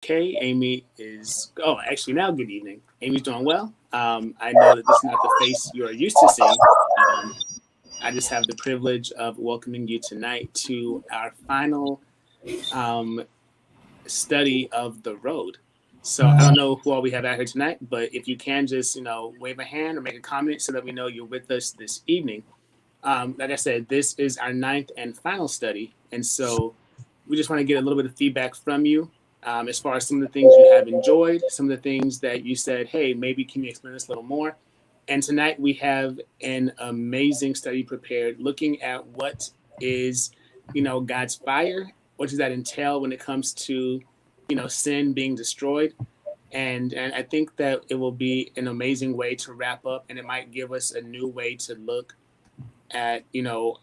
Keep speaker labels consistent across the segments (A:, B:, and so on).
A: okay. Amy is, oh, actually, now good evening. Amy's doing well. I know that this is not the face you are used to seeing. Um, I just have the privilege of welcoming you tonight to our final um, study of the road. So I don't know who all we have out here tonight, but if you can just, wave a hand or make a comment so that we know you're with us this evening. Like I said, this is our ninth and final study. And so we just want to get a little bit of feedback from you as far as some of the things you have enjoyed, some of the things that you said, hey, maybe can you explain this a little more? And tonight we have an amazing study prepared looking at what is, God's fire. What does that entail when it comes to, sin being destroyed? And I think that it will be an amazing way to wrap up, and it might give us a new way to look at,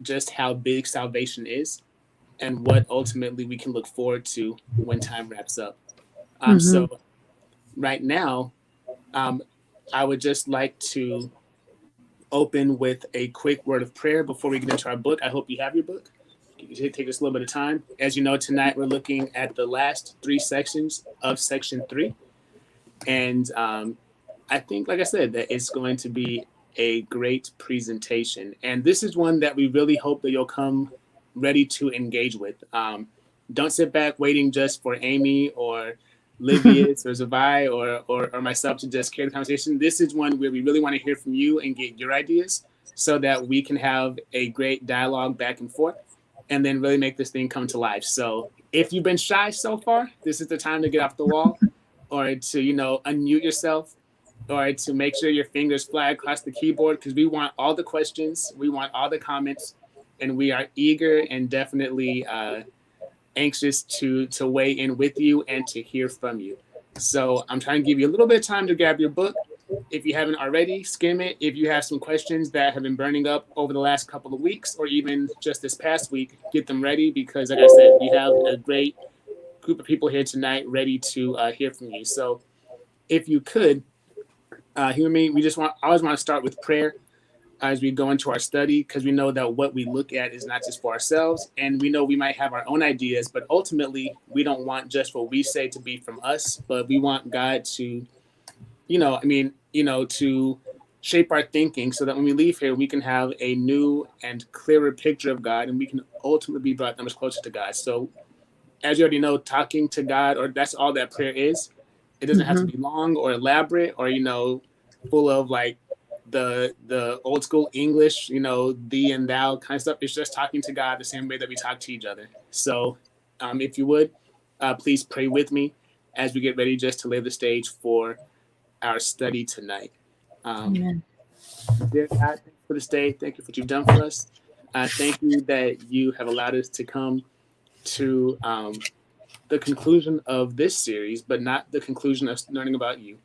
A: just how big salvation is and what ultimately we can look forward to when time wraps up.
B: Mm-hmm.
A: So right now, um, I would just like to open with a quick word of prayer before we get into our book. I hope you have your book. You can take us a little bit of time. As you know, tonight we're looking at the last three sections of section 3. And I think, like I said, that it's going to be a great presentation. And this is one that we really hope that you'll come ready to engage with. Don't sit back waiting just for Amy or Livius or Zavai or myself to just carry the conversation. This is one where we really want to hear from you and get your ideas so that we can have a great dialogue back and forth and then really make this thing come to life. So if you've been shy so far, this is the time to get off the wall or to, unmute yourself or to make sure your fingers fly across the keyboard because we want all the questions, we want all the comments, and we are eager and definitely anxious to weigh in with you and to hear from you. So I'm trying to give you a little bit of time to grab your book. If you haven't already, skim it. If you have some questions that have been burning up over the last couple of weeks or even just this past week, get them ready because, like I said, we have a great group of people here tonight ready to hear from you. So if you could, hear me, I always want to start with prayer as we go into our study because we know that what we look at is not just for ourselves, and we know we might have our own ideas, but ultimately we don't want just what we say to be from us, but we want God to, to shape our thinking so that when we leave here, we can have a new and clearer picture of God, and we can ultimately be brought that much closer to God. So, as you already know, talking to God, or that's all that prayer is. It doesn't have to be long or elaborate or full of like the old school English, thee and thou kind of stuff. It's just talking to God the same way that we talk to each other. So, if you would, please pray with me as we get ready just to lay the stage for our study tonight.
B: Amen.
A: Dear God, thank you for this day. Thank you for what you've done for us. Thank you that you have allowed us to come to the conclusion of this series, but not the conclusion of learning about you.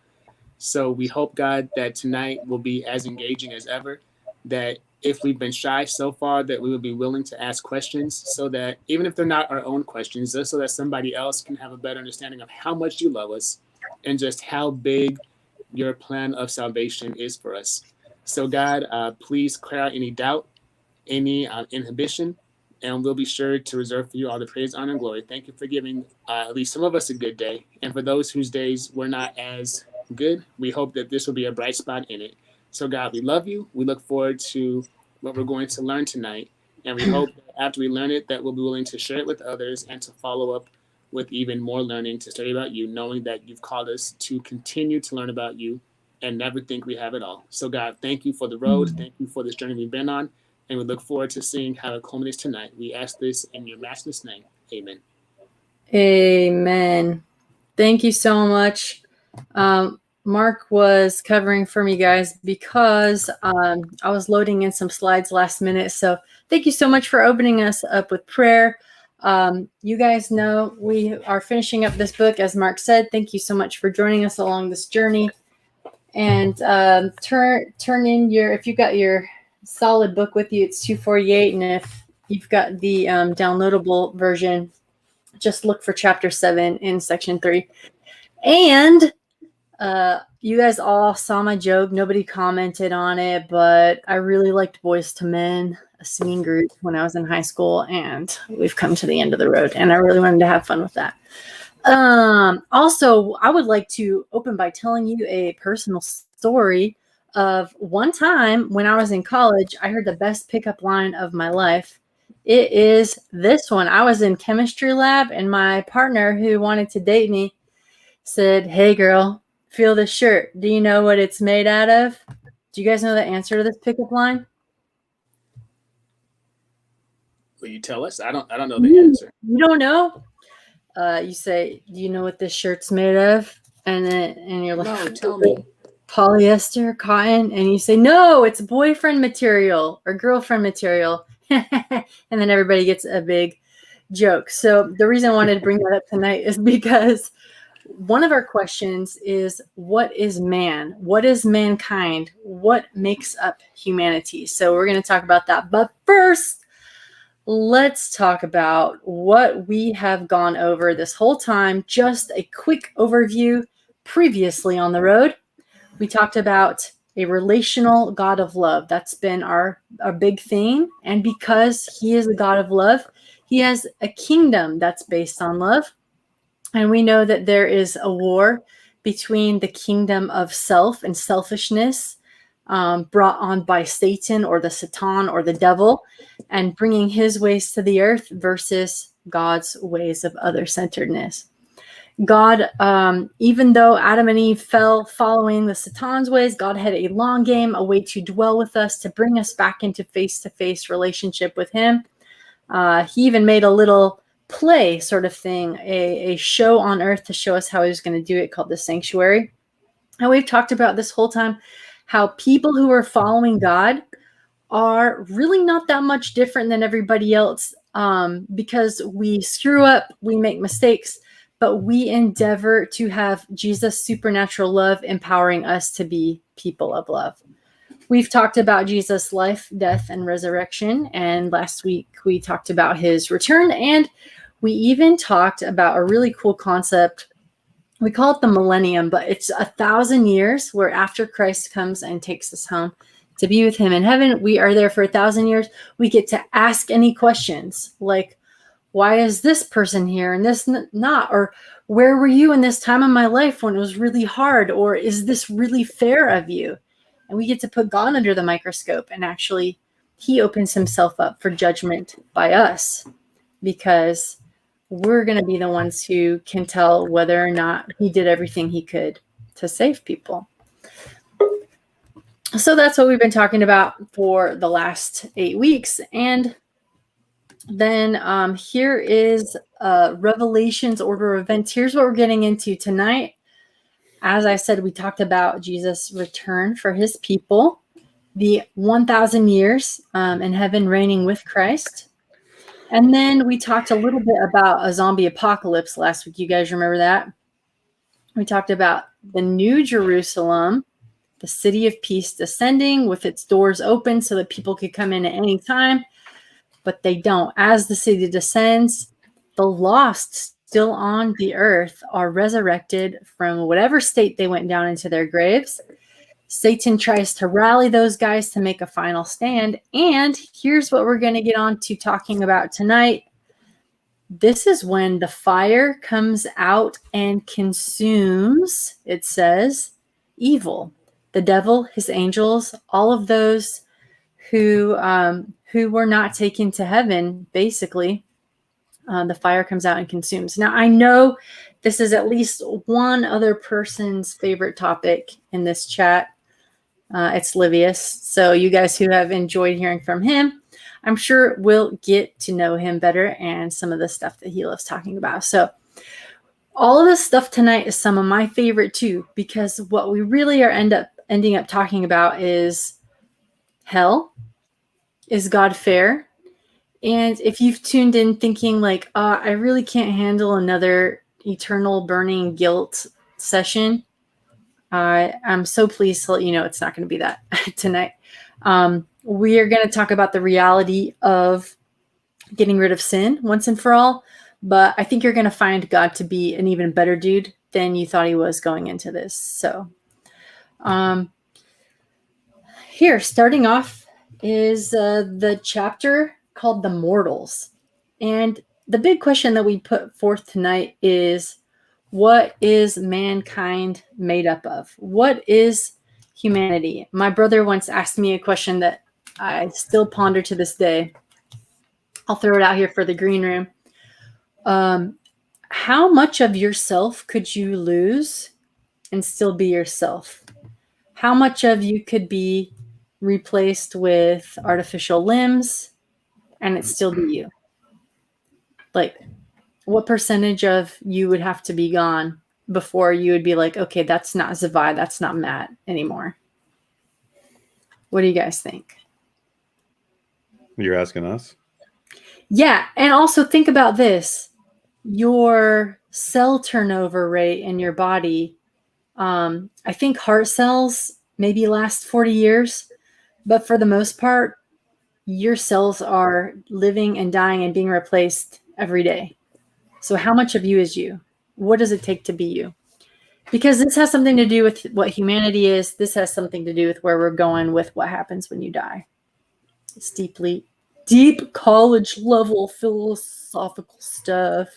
A: So we hope, God, that tonight will be as engaging as ever, that if we've been shy so far, that we will be willing to ask questions so that even if they're not our own questions, just so that somebody else can have a better understanding of how much you love us and just how big your plan of salvation is for us. So God, please clear out any doubt, any inhibition, and we'll be sure to reserve for you all the praise, honor, and glory. Thank you for giving at least some of us a good day. And for those whose days were not as good, we hope that this will be a bright spot in it. So, God, we love you. We look forward to what we're going to learn tonight. And we hope that after we learn it, that we'll be willing to share it with others and to follow up with even more learning to study about you, knowing that you've called us to continue to learn about you and never think we have it all. So, God, thank you for the road. Thank you for this journey we've been on. And we look forward to seeing how it culminates tonight. We ask this in your matchless name. Amen.
B: Amen. Thank you so much. Mark was covering for me, guys, because I was loading in some slides last minute. So thank you so much for opening us up with prayer. You guys know we are finishing up this book, as Mark said. Thank you so much for joining us along this journey. And turn in if you've got your solid book with you, it's 248. And if you've got the downloadable version, just look for chapter 7 in section 3. And you guys all saw my joke. Nobody commented on it, but I really liked BoyzIIMen, a singing group, when I was in high school, and we've come to the end of the road, and I really wanted to have fun with that. Also, I would like to open by telling you a personal story of one time when I was in college. I heard the best pickup line of my life. It is this one. I was in chemistry lab, and my partner, who wanted to date me, said, "Hey, girl, feel this shirt. Do you know what it's made out of?" Do you guys know the answer to this pickup line?
A: Will you tell us? I don't know the answer.
B: You don't know? You say, "Do you know what this shirt's made of?" And you're like,
A: No, tell me.
B: "Polyester, cotton," and you say, "No, it's boyfriend material or girlfriend material." And then everybody gets a big joke. So the reason I wanted to bring that up tonight is because one of our questions is, what is man? What is mankind? What makes up humanity? So we're going to talk about that. But first, let's talk about what we have gone over this whole time. Just a quick overview. Previously on the road, we talked about a relational God of love. That's been our big theme. And because he is a God of love, he has a kingdom that's based on love. And we know that there is a war between the kingdom of self and selfishness, brought on by Satan or the Satan or the devil, and bringing his ways to the earth versus God's ways of other centeredness. God, even though Adam and Eve fell following the Satan's ways, God had a long game, a way to dwell with us, to bring us back into face-to-face relationship with him. He even made a little play sort of thing, a show on earth to show us how he was going to do it, called the sanctuary. And we've talked about this whole time how people who are following God are really not that much different than everybody else, because we screw up, we make mistakes, but we endeavor to have Jesus' supernatural love empowering us to be people of love. We've talked about Jesus' life, death, and resurrection. And last week we talked about his return. And we even talked about a really cool concept. We call it the millennium, but it's 1,000 years where after Christ comes and takes us home to be with him in heaven, we are there for 1,000 years. We get to ask any questions like, why is this person here and this not? Or where were you in this time of my life when it was really hard? Or is this really fair of you? And we get to put God under the microscope, and actually he opens himself up for judgment by us, because we're going to be the ones who can tell whether or not he did everything he could to save people. So that's what we've been talking about for the last 8 weeks. And then here is Revelation's order of events. Here's what we're getting into tonight. As I said, we talked about Jesus' return for his people, the 1,000 years in heaven reigning with Christ. And then we talked a little bit about a zombie apocalypse last week. You guys remember that? We talked about the New Jerusalem, the city of peace descending with its doors open so that people could come in at any time, but they don't. As the city descends, the lost still on the earth are resurrected from whatever state they went down into their graves. Satan tries to rally those guys to make a final stand. And here's what we're going to get on to talking about tonight. This is when the fire comes out and consumes, it says, evil, the devil, his angels, all of those who were not taken to heaven, basically. The fire comes out and consumes. Now, I know this is at least one other person's favorite topic in this chat. It's Livius. So you guys who have enjoyed hearing from him, I'm sure we'll get to know him better and some of the stuff that he loves talking about. So all of this stuff tonight is some of my favorite too, because what we really are ending up talking about is hell. Is God fair? And if you've tuned in thinking like, I really can't handle another eternal burning guilt session, I'm so pleased to let you know it's not going to be that tonight. We are going to talk about the reality of getting rid of sin once and for all. But I think you're going to find God to be an even better dude than you thought he was going into this. So here, starting off is the chapter called The Mortals. And the big question that we put forth tonight is, What is mankind made up of? What is humanity? My brother once asked me a question that I still ponder to this day. I'll throw it out here for the green room. How much of yourself could you lose and still be yourself? How much of you could be replaced with artificial limbs and it still be you? Like, what percentage of you would have to be gone before you would be like, okay, that's not Zavai, that's not Matt anymore? What do you guys think?
C: You're asking us?
B: Yeah, and also think about this. Your cell turnover rate in your body, I think heart cells maybe last 40 years, but for the most part, your cells are living and dying and being replaced every day. So how much of you is you? What does it take to be you? Because this has something to do with what humanity is. This has something to do with where we're going with what happens when you die. It's deep college level philosophical stuff.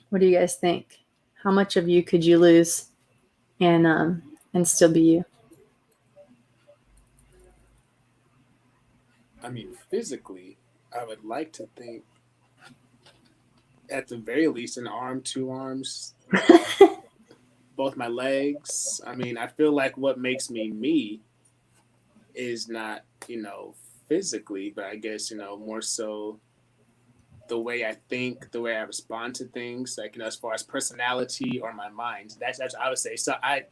B: What do you guys think? How much of you could you lose and still be you?
A: I mean, physically, I would like to think at the very least an arm, 2 arms, both my legs. I mean, I feel like what makes me me is not, physically, but I guess, more so the way I think, the way I respond to things, like, as far as personality or my mind. That's what I would say. So I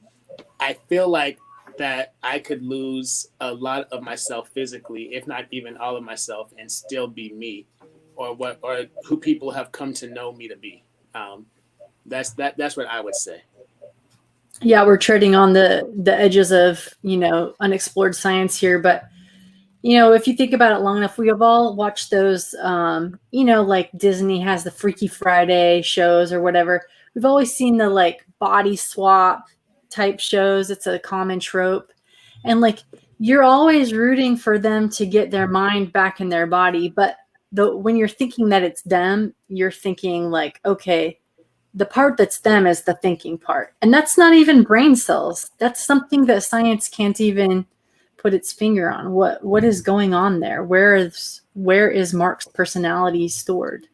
A: feel like that I could lose a lot of myself physically, if not even all of myself, and still be me, or who people have come to know me to be. That's what I would say.
B: Yeah, we're treading on the edges of, unexplored science here, but if you think about it long enough, we have all watched those, like Disney has the Freaky Friday shows or whatever. We've always seen the like body swap type shows. It's a common trope. And like, you're always rooting for them to get their mind back in their body. But when you're thinking that it's them, you're thinking like, okay, the part that's them is the thinking part. And that's not even brain cells. That's something that science can't even put its finger on. What is going on there? Where is Mark's personality stored?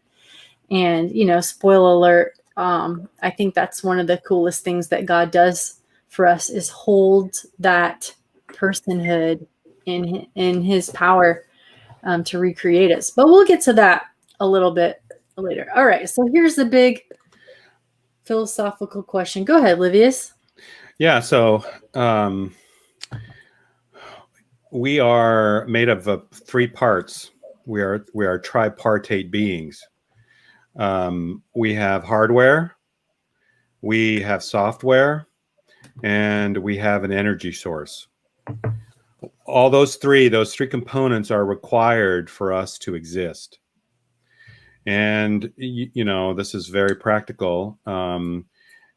B: And spoiler alert, I think that's one of the coolest things that God does for us is hold that personhood in his power to recreate us. But we'll get to that a little bit later. All right, so here's the big philosophical question. Go ahead, Livius.
C: Yeah, so we are made up of 3 parts. We are tripartite beings. We have hardware, we have software, and we have an energy source. All those three components are required for us to exist. And this is very practical.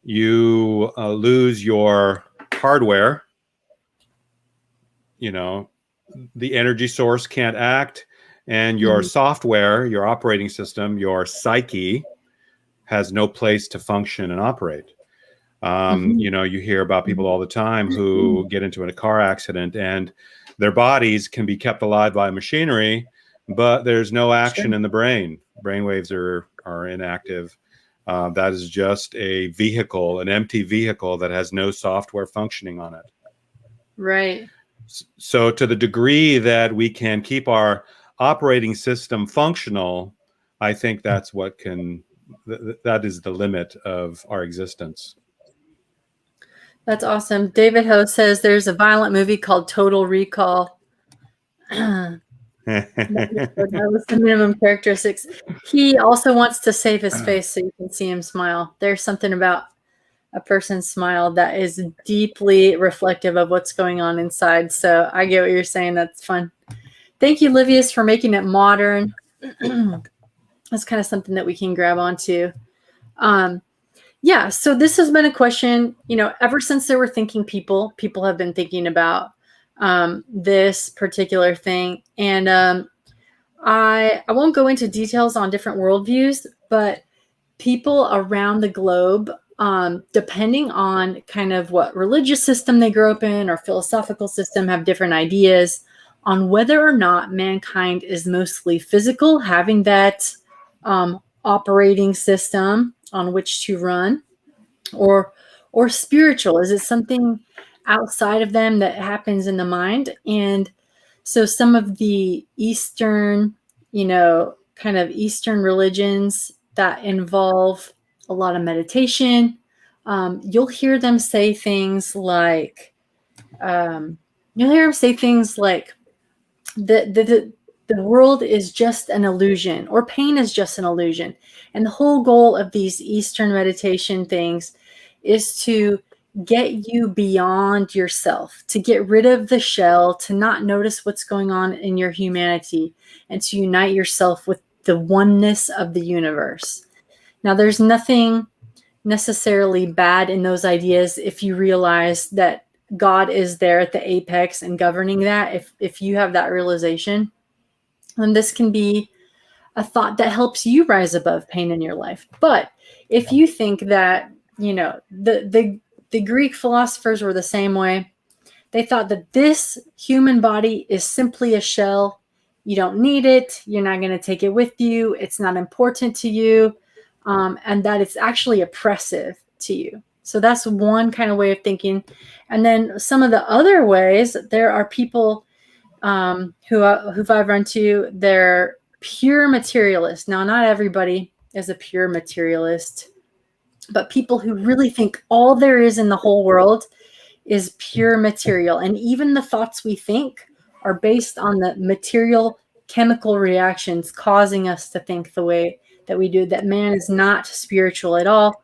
C: You lose your hardware, the energy source can't act, and your software, your operating system, your psyche has no place to function and operate. You hear about people all the time who get into a car accident and their bodies can be kept alive by machinery, but there's no action in the brain. Brain waves are inactive. That is just a vehicle, an empty vehicle that has no software functioning on it.
B: Right.
C: So to the degree that we can keep our operating system functional, I think that's that is the limit of our existence.
B: That's awesome. David Ho says there's a violent movie called Total Recall. That was the minimum characteristics. He also wants to save his face so you can see him smile. There's something about a person's smile that is deeply reflective of what's going on inside. So I get what you're saying. That's fun. Thank you, Livius, for making it modern. That's kind of something that we can grab onto. Yeah, so this has been a question, ever since there were thinking people have been thinking about this particular thing. And I won't go into details on different worldviews, but people around the globe, depending on kind of what religious system they grew up in or philosophical system, have different ideas on whether or not mankind is mostly physical, having that operating system on which to run, or spiritual. Is it something outside of them that happens in the mind? And so some of the Eastern, kind of Eastern religions that involve a lot of meditation, you'll hear them say things like, the world is just an illusion, or pain is just an illusion. And the whole goal of these Eastern meditation things is to get you beyond yourself, to get rid of the shell, to not notice what's going on in your humanity, and to unite yourself with the oneness of the universe. Now, there's nothing necessarily bad in those ideas if you realize that God is there at the apex and governing that. If you have that realization, then this can be a thought that helps you rise above pain in your life. But if you think that, the Greek philosophers were the same way. They thought that this human body is simply a shell. You don't need it. You're not going to take it with you. It's not important to you. And that it's actually oppressive to you. So that's one kind of way of thinking. And then some of the other ways, there are people who I've run to, they're pure materialists. Now, not everybody is a pure materialist, but people who really think all there is in the whole world is pure material. And even the thoughts we think are based on the material chemical reactions causing us to think the way that we do, that man is not spiritual at all.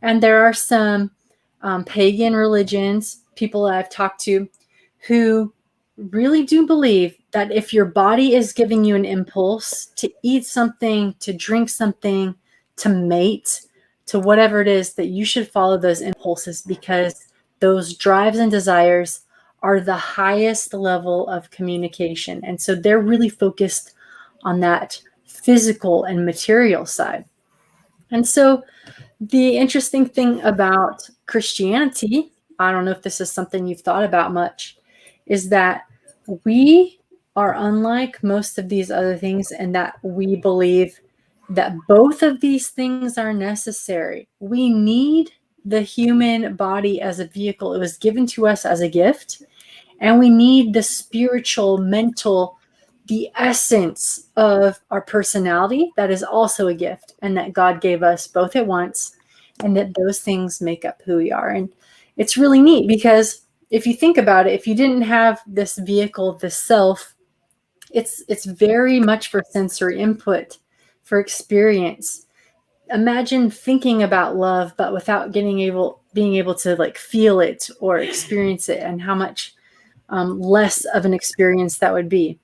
B: And there are some pagan religions, people that I've talked to, who really do believe that if your body is giving you an impulse to eat something, to drink something, to mate, to whatever it is, that you should follow those impulses, because those drives and desires are the highest level of communication. And so they're really focused on that physical and material side. And so the interesting thing about Christianity, I don't know if this is something you've thought about much, is that we are unlike most of these other things, and that we believe that both of these things are necessary. We need the human body as a vehicle. It was given to us as a gift. And we need the spiritual, mental, the essence of our personality that is also a gift, and that God gave us both at once, and that those things make up who we are. And it's really neat, because if you think about it, if you didn't have this vehicle, this self, it's very much for sensory input, for experience. Imagine thinking about love, but without being able to like feel it or experience it, and how much less of an experience that would be.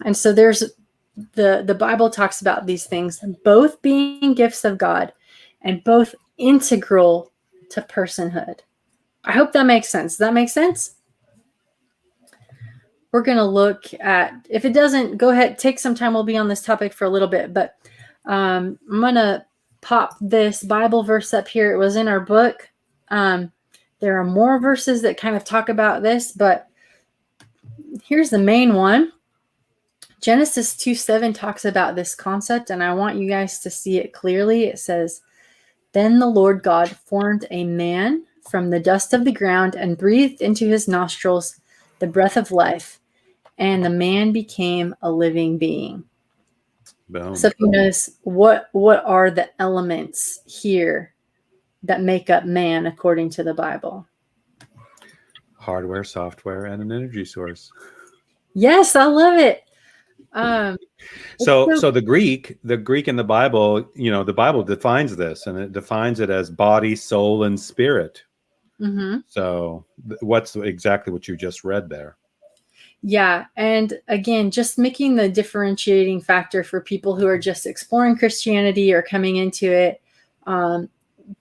B: And so there's the Bible talks about these things both being gifts of God and both integral to personhood. I hope that makes sense. Does that make sense? We're going to look at, if it doesn't, go ahead, take some time. We'll be on this topic for a little bit, but I'm going to pop this Bible verse up here. It was in our book. There are more verses that kind of talk about this, but here's the main one. Genesis 2:7 talks about this concept, and I want you guys to see it clearly. It says, "Then the Lord God formed a man from the dust of the ground and breathed into his nostrils the breath of life, and the man became a living being."
C: Boom.
B: So if you notice, what are the elements here that make up man according to the Bible?
C: Hardware, software, and an energy source.
B: Yes, I love it.
C: So the Greek in the Bible, the Bible defines this, and it defines it as body, soul, and spirit.
B: Mm-hmm.
C: So what's exactly what you just read there?
B: Yeah. And again, just making the differentiating factor for people who are just exploring Christianity or coming into it.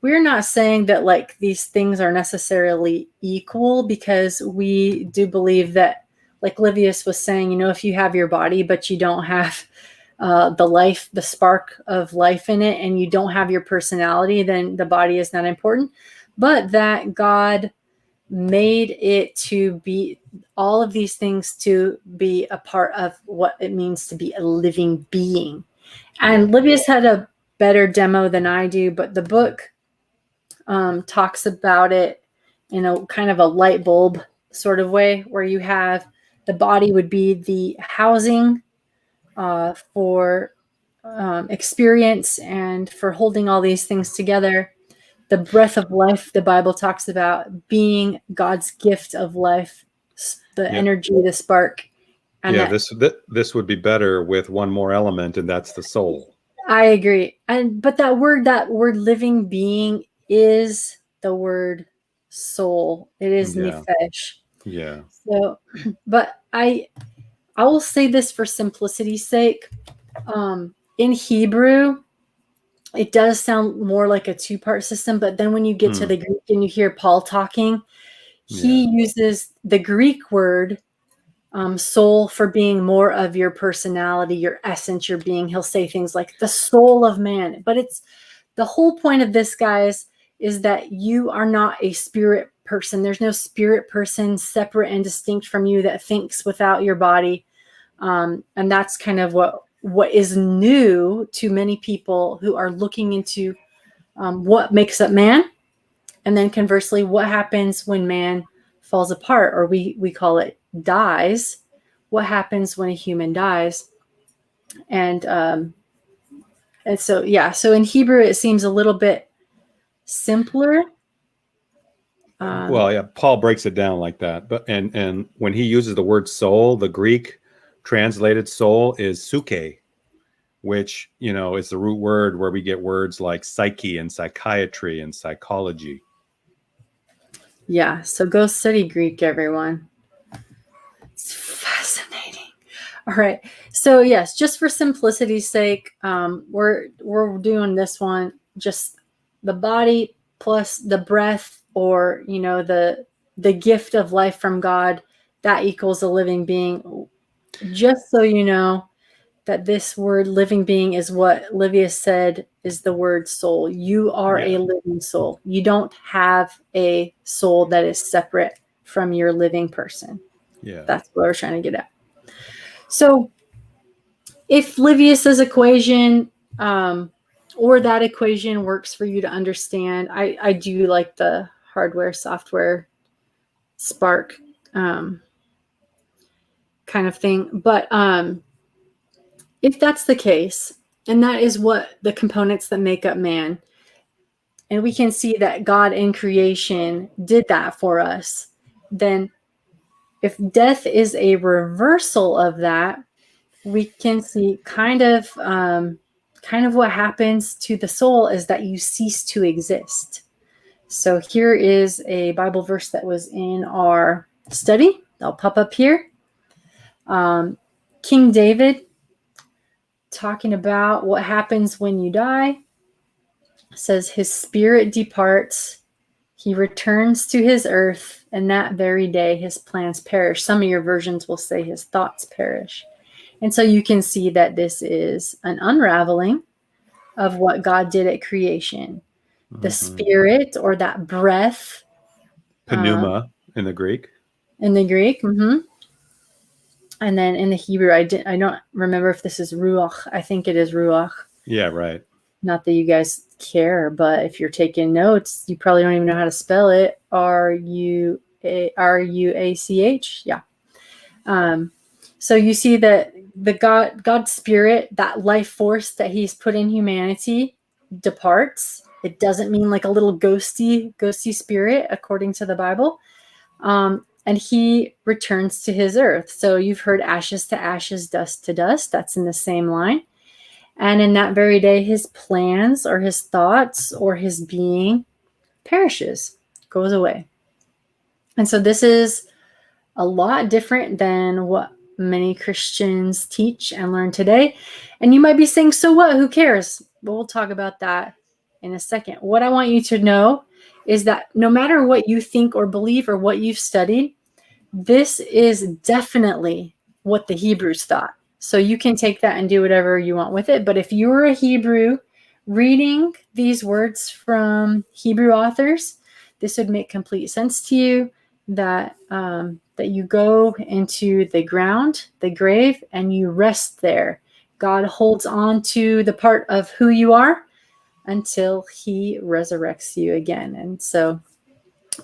B: We're not saying that like these things are necessarily equal, because we do believe that, like Livius was saying, if you have your body, but you don't have the spark of life in it, and you don't have your personality, then the body is not important. But that God made it to be all of these things to be a part of what it means to be a living being. And Livia's had a better demo than I do, but the book talks about it in a kind of a light bulb sort of way, where you have the body would be the housing for experience and for holding all these things together. The breath of life, the Bible talks about being God's gift of life, the energy, the spark. And
C: this would be better with one more element, and that's the soul.
B: I agree. But that word living being is the word soul. It is nefesh.
C: Yeah.
B: So, but I will say this for simplicity's sake. In Hebrew, it does sound more like a two-part system, but then when you get to the Greek and you hear Paul talking, he uses the Greek word soul for being more of your personality, your essence, your being. He'll say things like the soul of man. But it's the whole point of this, guys, is that you are not a spirit person. There's no spirit person separate and distinct from you that thinks without your body. And that's kind of what is new to many people who are looking into what makes up man. And then conversely, what happens when man falls apart, or we call it dies. What happens when a human dies? And so in Hebrew it seems a little bit simpler.
C: Paul breaks it down like that. But and when he uses the word soul, the Greek translated soul is suke, which is the root word where we get words like psyche and psychiatry and psychology.
B: Yeah, so go study Greek, everyone. It's fascinating. All right. So yes, just for simplicity's sake, we're doing this one, just the body plus the breath, or the gift of life from God, that equals a living being. Just so you know that this word living being is what Livia said is the word soul. You are a living soul. You don't have a soul that is separate from your living person.
C: Yeah.
B: That's what we're trying to get at. So if Livius's equation or that equation works for you to understand, I do like the hardware, software, spark kind of thing. But if that's the case, and that is what the components that make up man, and we can see that God in creation did that for us, then if death is a reversal of that, we can see kind of what happens to the soul is that you cease to exist. So here is a Bible verse that was in our study. I'll pop up here. King David, talking about what happens when you die, says his spirit departs, he returns to his earth, and that very day his plans perish. Some of your versions will say his thoughts perish. And so you can see that this is an unraveling of what God did at creation. The spirit, or that breath.
C: Pneuma in the Greek.
B: In the Greek. And then in the Hebrew, I don't remember if this is ruach. I think it is ruach.
C: Yeah, right.
B: Not that you guys care, but if you're taking notes, you probably don't even know how to spell it. Ruach. Yeah. So you see that the God's spirit, that life force that he's put in humanity, departs. It doesn't mean like a little ghosty spirit, according to the Bible. And he returns to his earth. So you've heard ashes to ashes, dust to dust. That's in the same line. And in that very day, his plans or his thoughts or his being perishes, goes away. And so this is a lot different than what many Christians teach and learn today. And you might be saying, so what? Who cares? But we'll talk about that in a second. What I want you to know is that no matter what you think or believe or what you've studied, this is definitely what the Hebrews thought. So you can take that and do whatever you want with it. But if you're a Hebrew reading these words from Hebrew authors, this would make complete sense to you, that that you go into the ground, the grave, and you rest there. God holds on to the part of who you are until he resurrects you again. And so,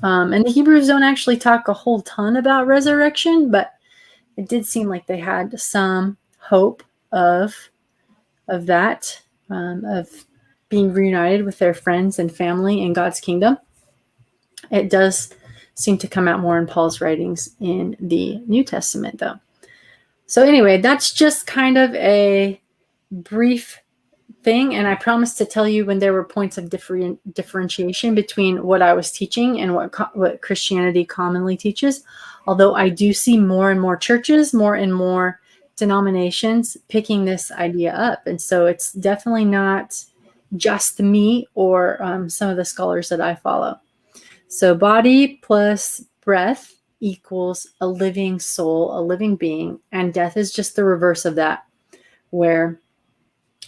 B: and the Hebrews don't actually talk a whole ton about resurrection, but it did seem like they had some hope of that, of being reunited with their friends and family in God's kingdom. It does seem to come out more in Paul's writings in the New Testament, though. So anyway, that's just kind of a brief thing. And I promised to tell you when there were points of differentiation between what I was teaching and what Christianity commonly teaches. Although I do see more and more churches, more and more denominations picking this idea up. And so it's definitely not just me or some of the scholars that I follow. So body plus breath equals a living soul, a living being, and death is just the reverse of that, where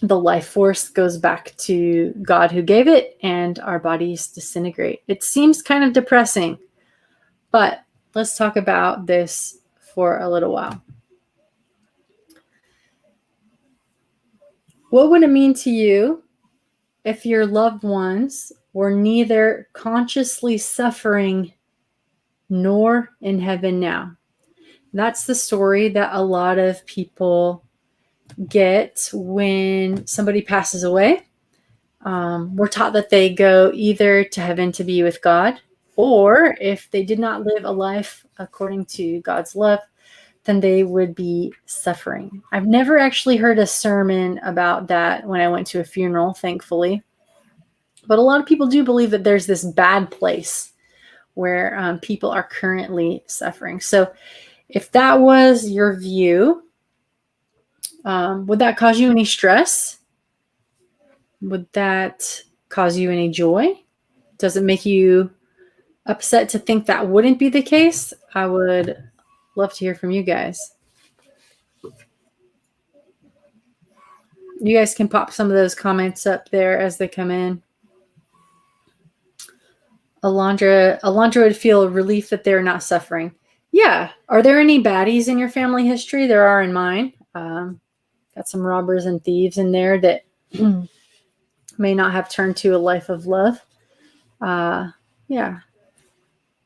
B: the life force goes back to God who gave it and our bodies disintegrate. It seems kind of depressing, but let's talk about this for a little while. What would it mean to you if your loved ones were neither consciously suffering nor in heaven now? That's the story that a lot of people get when somebody passes away. We're taught that they go either to heaven to be with God, or if they did not live a life according to God's love, then they would be suffering. I've never actually heard a sermon about that when I went to a funeral, thankfully. But a lot of people do believe that there's this bad place where people are currently suffering. So if that was your view, would that cause you any stress? Would that cause you any joy? Does it make you upset to think that wouldn't be the case? I would love to hear from you guys. You guys can pop some of those comments up there as they come in. Alondra would feel relief that they're not suffering. Yeah. Are there any baddies in your family history? There are in mine. Got some robbers and thieves in there that may not have turned to a life of love. Yeah.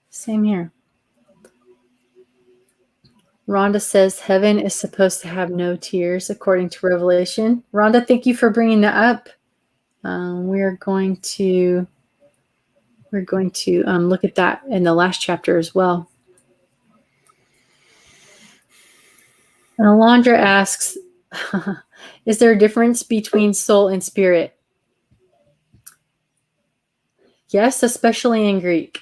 B: Same here. Rhonda says heaven is supposed to have no tears, according to Revelation. Rhonda, thank you for bringing that up. We're going to look at that in the last chapter as well. And Alondra asks, is there a difference between soul and spirit? Yes, especially in Greek.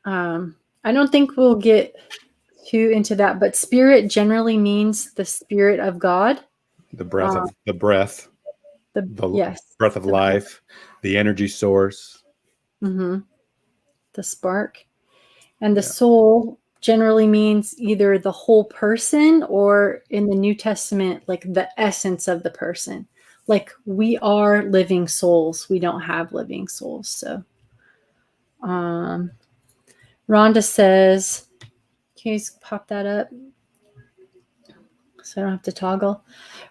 B: I don't think we'll get too into that, but spirit generally means the spirit of God.
C: The breath of the breath.
B: Yes.
C: Breath of life, the energy source.
B: Mm-hmm. The spark. And the soul generally means either the whole person or in the New Testament, like the essence of the person. Like we are living souls. We don't have living souls. So Rhonda says, can you pop that up so I don't have to toggle?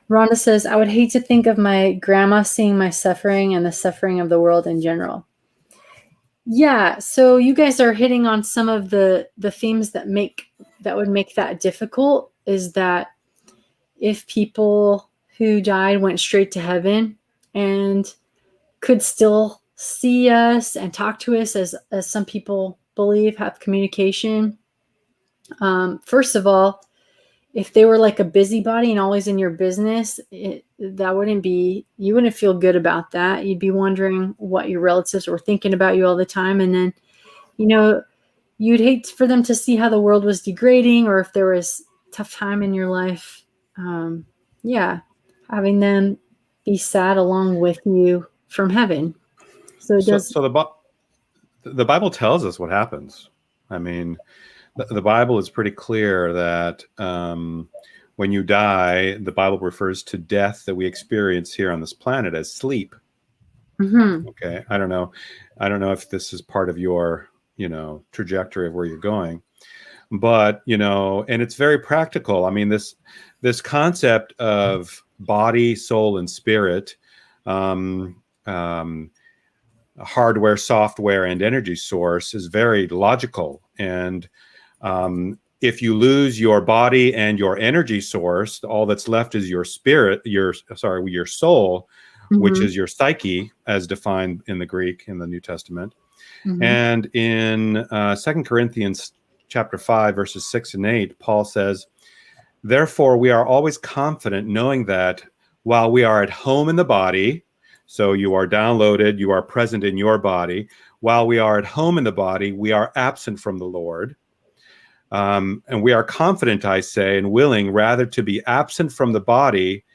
B: Rhonda says, I would hate to think of my grandma seeing my suffering and the suffering of the world in general. Yeah, so you guys are hitting on some of the themes that would make that difficult, is that if people who died went straight to heaven and could still see us and talk to us as some people believe, have communication. First of all, if they were like a busybody and always in your business, you wouldn't feel good about that. You'd be wondering what your relatives were thinking about you all the time. And then, you'd hate for them to see how the world was degrading, or if there was tough time in your life. Having them be sad along with you from heaven. So
C: the Bible tells us what happens. I mean, the Bible is pretty clear that when you die, the Bible refers to death that we experience here on this planet as sleep.
B: Mm-hmm.
C: Okay. I don't know if this is part of your, trajectory of where you're going, but, and it's very practical. I mean, this concept of body, soul, and spirit, hardware, software, and energy source is very logical. And if you lose your body and your energy source, all that's left is your spirit, your soul, which is your psyche, as defined in the Greek in the New Testament. And in 2 Corinthians chapter 5, verses 6 and 8, Paul says, "Therefore, we are always confident, knowing that while we are at home in the body," so you are downloaded, you are present in your body, "while we are at home in the body, we are absent from the Lord. And we are confident, I say, and willing rather to be absent from the body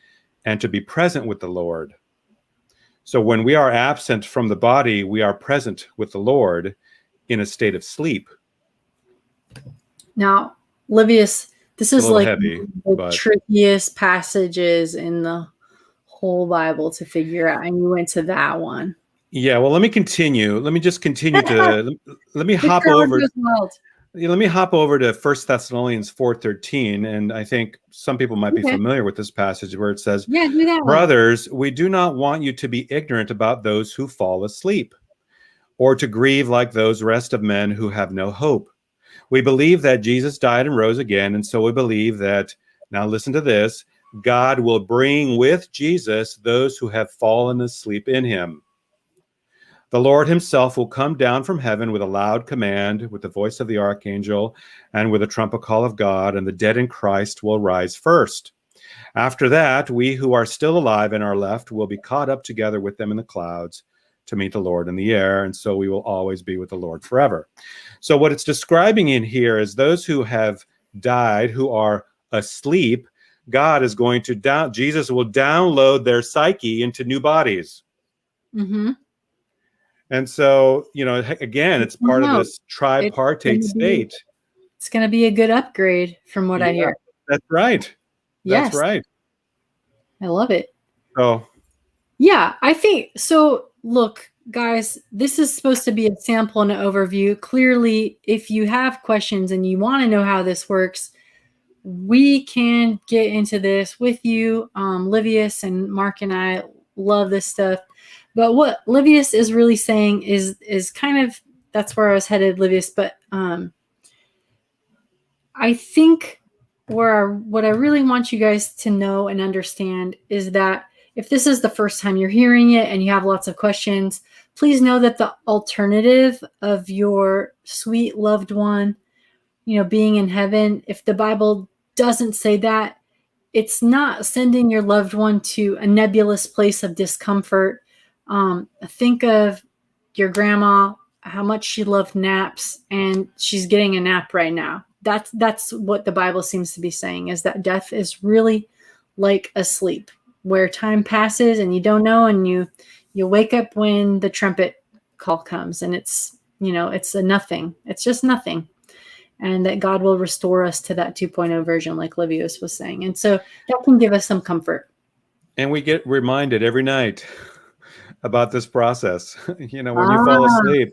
C: and to be present with the Lord." So when we are absent from the body, we are present with the Lord in a state of sleep.
B: Now, Livius, this is like
C: heavy,
B: the trickiest passages in the whole Bible to figure out, and you went to that one.
C: Yeah, well, let me continue. Let me just continue to let me hop over. Let me hop over to 1 Thessalonians 4:13, and I think some people might be familiar with this passage where it says,
B: do that
C: "Brothers, we do not want you to be ignorant about those who fall asleep, or to grieve like those rest of men who have no hope. We believe that Jesus died and rose again, and so we believe that," now listen to this, "God will bring with Jesus those who have fallen asleep in him. The Lord himself will come down from heaven with a loud command, with the voice of the archangel, and with a trumpet call of God, and the dead in Christ will rise first. After that, we who are still alive and are left will be caught up together with them in the clouds to meet the Lord in the air, and so we will always be with the Lord forever." So what it's describing in here is those who have died, who are asleep, God is going to Jesus will download their psyche into new bodies.
B: Mm-hmm.
C: And so, again, it's part of this tripartite state.
B: It's going to be a good upgrade from what I hear.
C: That's right.
B: Yes.
C: That's right.
B: I love it.
C: Oh.
B: Yeah, I think so. Look, guys, this is supposed to be a sample and an overview. Clearly, if you have questions and you want to know how this works, we can get into this with you. Livius and Mark and I love this stuff. But what Livius is really saying is kind of, that's where I was headed, Livius. But I think what I really want you guys to know and understand is that if this is the first time you're hearing it and you have lots of questions, please know that the alternative of your sweet loved one, being in heaven, if the Bible doesn't say that, it's not sending your loved one to a nebulous place of discomfort. Think of your grandma, how much she loved naps, and she's getting a nap right now. That's what the Bible seems to be saying, is that death is really like a sleep where time passes and you don't know, and you wake up when the trumpet call comes, and it's a nothing. It's just nothing. And that God will restore us to that 2.0 version, like Livius was saying. And so that can give us some comfort.
C: And we get reminded every night about this process. When you fall asleep.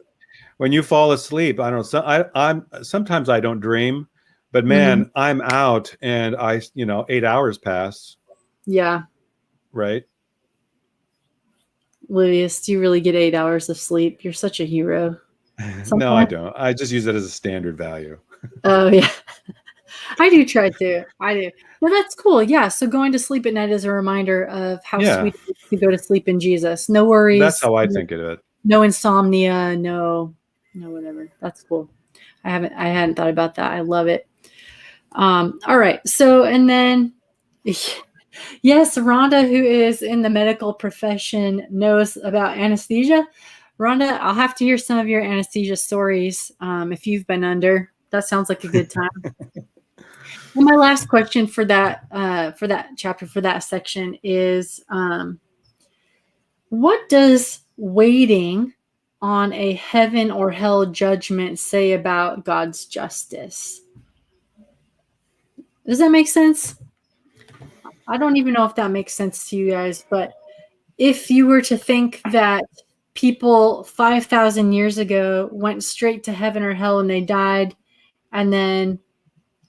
C: When you fall asleep, I don't know. Sometimes I don't dream, but man, I'm out, and 8 hours pass.
B: Yeah.
C: Right.
B: Livius, do you really get 8 hours of sleep? You're such a hero.
C: No, I don't. I just use it as a standard value.
B: Oh, yeah. I do try to. I do. Well, that's cool. Yeah. So going to sleep at night is a reminder of how sweet it is to go to sleep in Jesus. No worries.
C: That's how I think of it.
B: No insomnia. No whatever. That's cool. I hadn't thought about that. I love it. All right. So, and then, yes, Rhonda, who is in the medical profession, knows about anesthesia. Rhonda, I'll have to hear some of your anesthesia stories if you've been under. That sounds like a good time. And my last question for that chapter, for that section is, what does waiting on a heaven or hell judgment say about God's justice? Does that make sense? I don't even know if that makes sense to you guys, but if you were to think that people 5,000 years ago went straight to heaven or hell and they died, and then,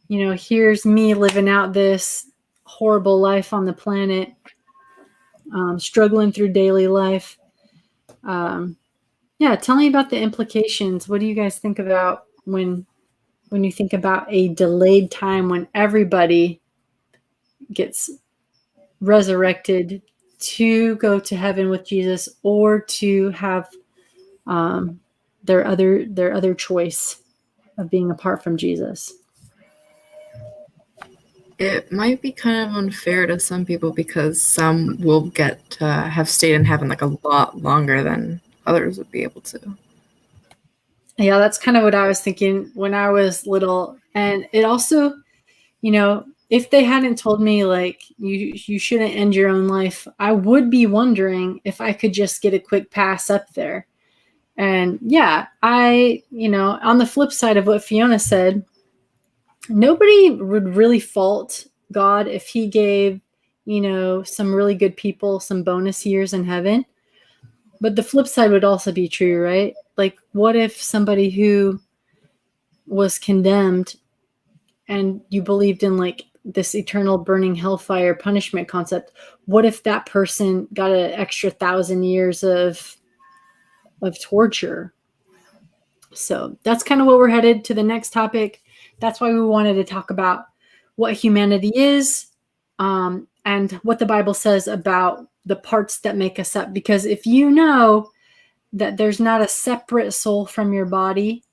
B: here's me living out this horrible life on the planet, struggling through daily life. Yeah, tell me about the implications. What do you guys think about when you think about a delayed time when everybody gets resurrected to go to heaven with Jesus, or to have their other choice of being apart from Jesus?
D: It might be kind of unfair to some people because some will get to have stayed in heaven like a lot longer than others would be able to.
B: Yeah, that's kind of what I was thinking when I was little. And it also, if they hadn't told me like you shouldn't end your own life, I would be wondering if I could just get a quick pass up there. And yeah, on the flip side of what Fiona said, nobody would really fault God if he gave, some really good people some bonus years in heaven. But the flip side would also be true, right? Like, what if somebody who was condemned and you believed in like this eternal burning hellfire punishment concept? What if that person got an extra 1,000 years of torture? So that's kind of what we're headed to the next topic. That's why we wanted to talk about what humanity is, and what the Bible says about the parts that make us up. Because if you know that there's not a separate soul from your body,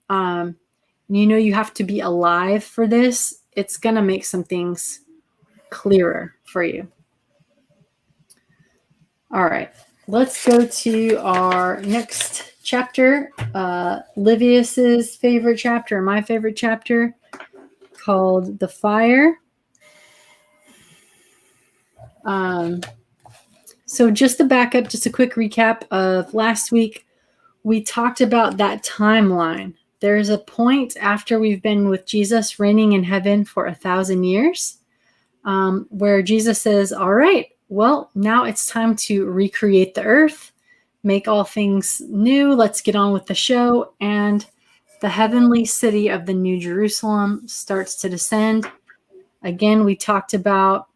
B: you have to be alive for this, it's going to make some things clearer for you. All right, let's go to our next chapter, Livius's favorite chapter, my favorite chapter, called The Fire. So just to back up, just a quick recap of last week, we talked about that timeline. There's a point after we've been with Jesus reigning in heaven for 1,000 years, where Jesus says, all right, well, now it's time to recreate the earth, make all things new. Let's get on with the show. And the heavenly city of the New Jerusalem starts to descend. Again, we talked about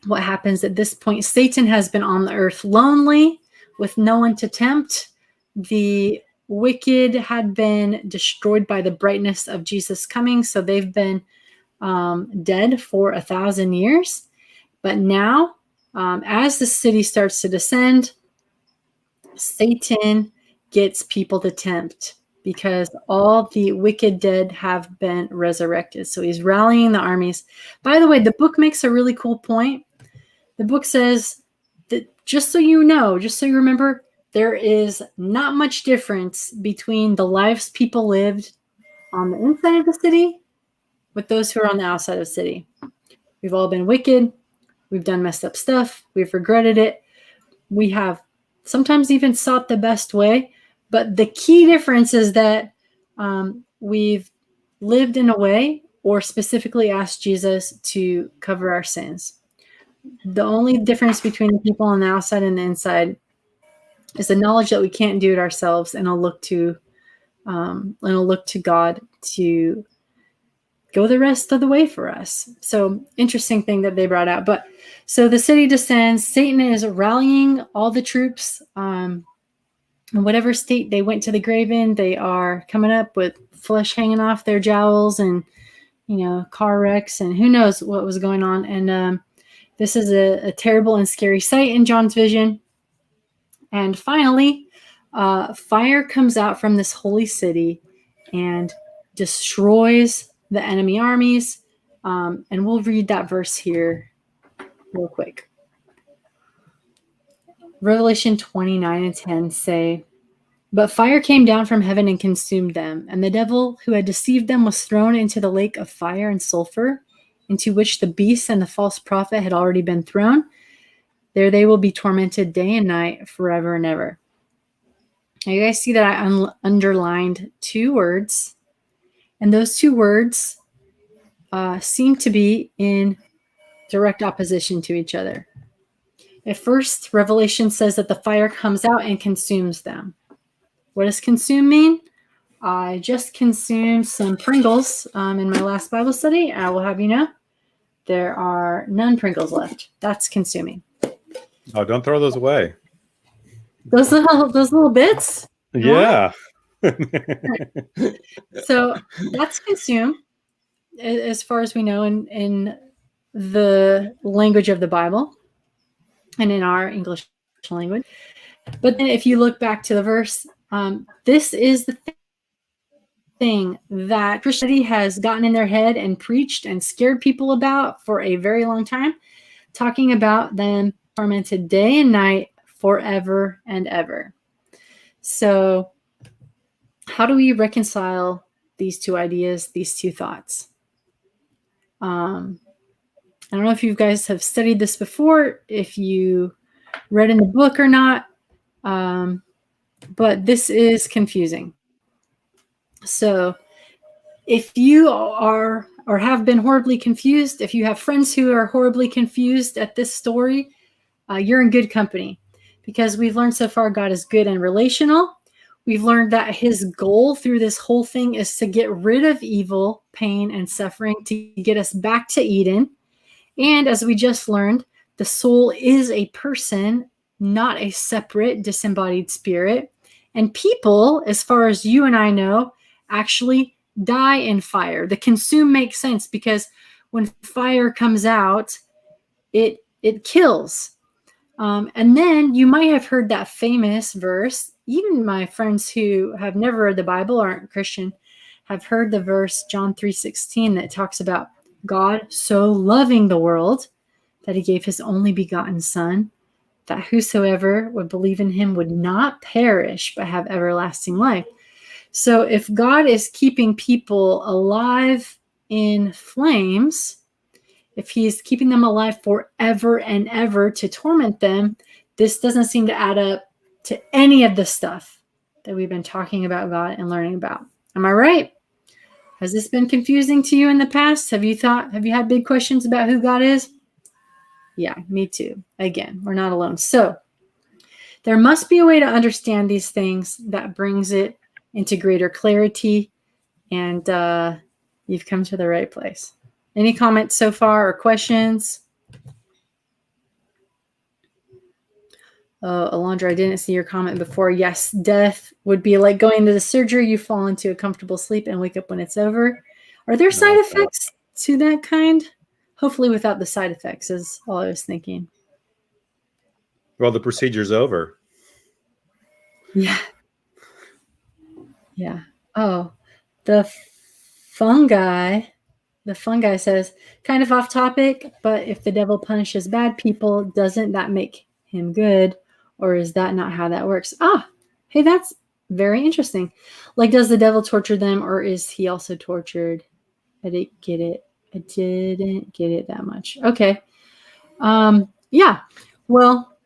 B: what happens at this point. Satan has been on the earth lonely with no one to tempt. The wicked had been destroyed by the brightness of Jesus coming. So they've been dead for 1,000 years. But now, as the city starts to descend, Satan gets people to tempt because all the wicked dead have been resurrected. So he's rallying the armies. By the way, the book makes a really cool point. The book says that just so you remember, there is not much difference between the lives people lived on the inside of the city with those who are on the outside of the city. We've all been wicked. We've done messed up stuff. We've regretted it. We have sometimes even sought the best way. But the key difference is that we've lived in a way, or specifically asked Jesus to cover our sins. The only difference between the people on the outside and the inside is the knowledge that we can't do it ourselves, and I'll look to God to go the rest of the way for us. So interesting thing that they brought out. But so the city descends. Satan is rallying all the troops. In whatever state they went to the grave in, they are coming up with flesh hanging off their jowls and, car wrecks and who knows what was going on. And this is a terrible and scary sight in John's vision. And finally, fire comes out from this holy city and destroys the enemy armies. And we'll read that verse here real quick. Revelation 29:10 say, "But fire came down from heaven and consumed them, and the devil who had deceived them was thrown into the lake of fire and sulfur, into which the beast and the false prophet had already been thrown. There they will be tormented day and night forever and ever." Now you guys see that I underlined two words, and those two words seem to be in direct opposition to each other. At first, Revelation says that the fire comes out and consumes them. What does consume mean? I just consumed some Pringles in my last Bible study. I will have you know, there are none Pringles left. That's consuming.
C: Oh, don't throw those away.
B: Those little bits?
C: Yeah.
B: So that's consume, as far as we know, in the language of the Bible and in our English language. But then if you look back to the verse, this is the thing that Christianity has gotten in their head and preached and scared people about for a very long time, talking about them tormented day and night forever and ever. So how do we reconcile these two ideas, these two thoughts? I don't know if you guys have studied this before, if you read in the book or not, but this is confusing. So if you are or have been horribly confused, if you have friends who are horribly confused at this story, you're in good company, because we've learned so far God is good and relational. We've learned that his goal through this whole thing is to get rid of evil, pain, and suffering, to get us back to Eden. And as we just learned, the soul is a person, not a separate disembodied spirit. And people, as far as you and I know, actually die in fire. The consume makes sense, because when fire comes out, it kills. And then you might have heard that famous verse. Even my friends who have never read the Bible, aren't Christian, have heard the verse John 3:16 that talks about God so loving the world that he gave his only begotten son, that whosoever would believe in him would not perish but have everlasting life. So if God is keeping people alive in flames, if he's keeping them alive forever and ever to torment them, this doesn't seem to add up to any of the stuff that we've been talking about God and learning about. Am I right? Has this been confusing to you in the past? Have you had big questions about who God is? Yeah, me too. Again, we're not alone. So there must be a way to understand these things that brings it into greater clarity, and you've come to the right place. Any comments so far or questions? Oh, Alondra, I didn't see your comment before. Yes, death would be like going to the surgery. You fall into a comfortable sleep and wake up when it's over. Are there side effects to that kind? Hopefully without the side effects is all I was thinking.
C: Well, the procedure's over.
B: Yeah. Yeah. Oh, the fungi says, kind of off topic, but if the devil punishes bad people, doesn't that make him good? Or is that not how that works? Ah, hey, that's very interesting. Like, does the devil torture them, or is he also tortured? I didn't get it. I didn't get it that much. Okay. Yeah. Well,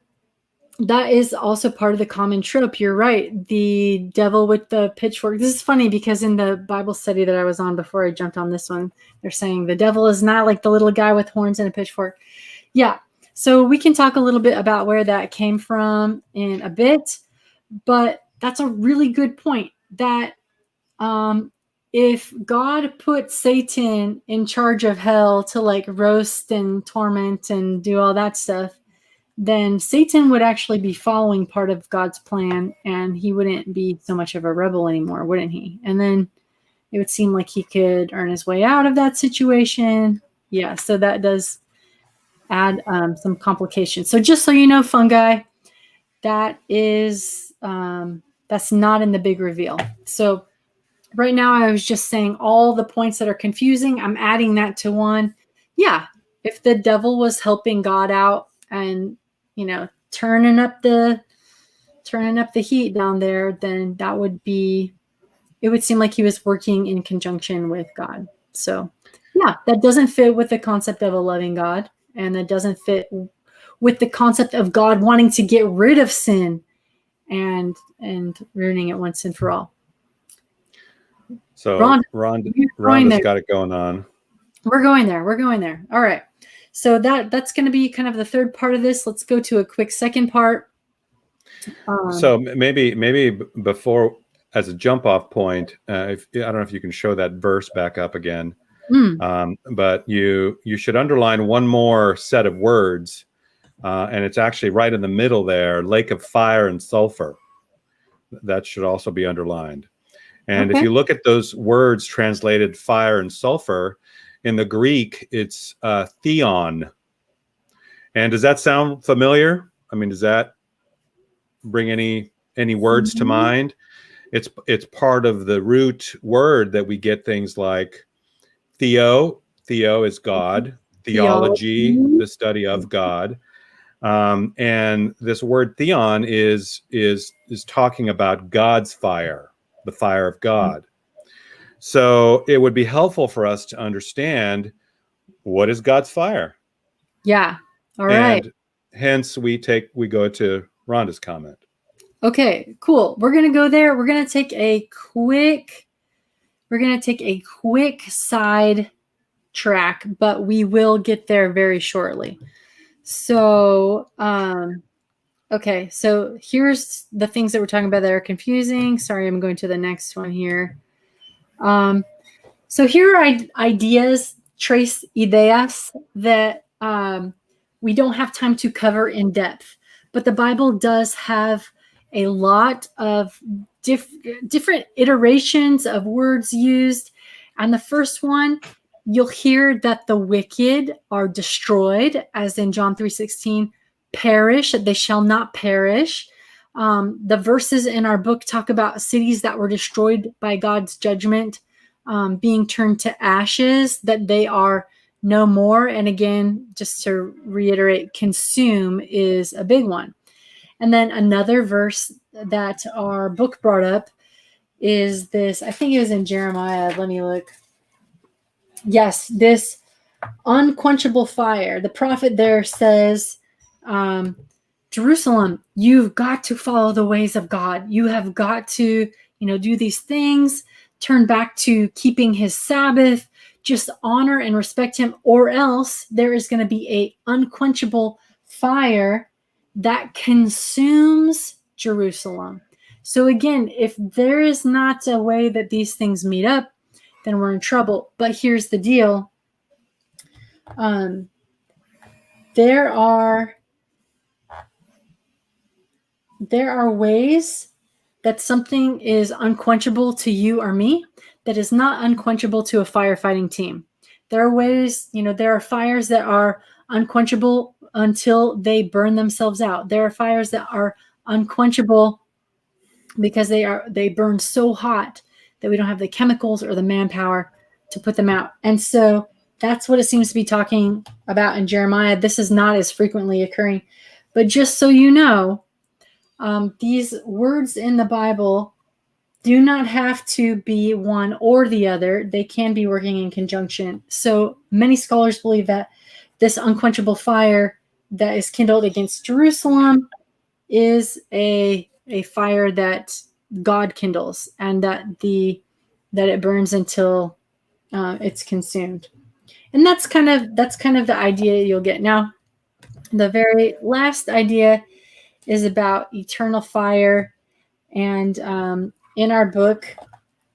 B: that is also part of the common trope. You're right. The devil with the pitchfork. This is funny because in the Bible study that I was on before I jumped on this one, they're saying the devil is not like the little guy with horns and a pitchfork. Yeah. So we can talk a little bit about where that came from in a bit, but that's a really good point, that if God put Satan in charge of hell to like roast and torment and do all that stuff, then Satan would actually be following part of God's plan, and he wouldn't be so much of a rebel anymore, wouldn't he? And then it would seem like he could earn his way out of that situation. Yeah, so that does add some complications. So just so you know, fungi, that is that's not in the big reveal. So right now I was just saying all the points that are confusing. I'm adding that to one. Yeah, if the devil was helping God out and, you know, turning up the heat down there, then that would be, it would seem like he was working in conjunction with God. So yeah, that doesn't fit with the concept of a loving God, and that doesn't fit with the concept of God wanting to get rid of sin and ruining it once and for all. So Rhonda's got it going on. We're going there. All right. So that's going to be kind of the third part of this. Let's go to a quick second part.
C: So maybe before, as a jump off point, I don't know if you can show that verse back up again, but you should underline one more set of words, and it's actually right in the middle there, lake of fire and sulfur. That should also be underlined. And if you look at those words translated fire and sulfur, in the Greek, it's theon. And does that sound familiar? I mean, does that bring any words to mind? It's part of the root word that we get things like theo. Theo is God. Theology, the study of God. And this word theon is talking about God's fire, the fire of God. So it would be helpful for us to understand, what is God's fire?
B: Yeah. All right.
C: And hence we go to Rhonda's comment.
B: Okay, cool. We're going to go there. We're going to take a quick side track, but we will get there very shortly. So, okay. So here's the things that we're talking about that are confusing. Sorry, I'm going to the next one here. So here are ideas, tres ideas, that we don't have time to cover in depth, but the Bible does have a lot of different iterations of words used. And the first one, you'll hear that the wicked are destroyed, as in John 3:16, perish, that they shall not perish. The verses in our book talk about cities that were destroyed by God's judgment being turned to ashes, that they are no more. And again, just to reiterate, consume is a big one. And then another verse that our book brought up is this, I think it was in Jeremiah. Let me look. Yes, this unquenchable fire. The prophet there says, Jerusalem, you've got to follow the ways of God. You have got to, do these things, turn back to keeping his Sabbath, just honor and respect him, or else there is going to be a unquenchable fire that consumes Jerusalem. So again, if there is not a way that these things meet up, then we're in trouble. But here's the deal. There are ways that something is unquenchable to you or me that is not unquenchable to a firefighting team. There are ways, there are fires that are unquenchable until they burn themselves out. There are fires that are unquenchable because they burn so hot that we don't have the chemicals or the manpower to put them out. And so that's what it seems to be talking about in Jeremiah. This is not as frequently occurring, but just so you know, these words in the Bible do not have to be one or the other. They can be working in conjunction. So many scholars believe that this unquenchable fire that is kindled against Jerusalem is a fire that God kindles, and that it burns until it's consumed. And that's kind of the idea you'll get. Now, the very last idea is about eternal fire. And in our book,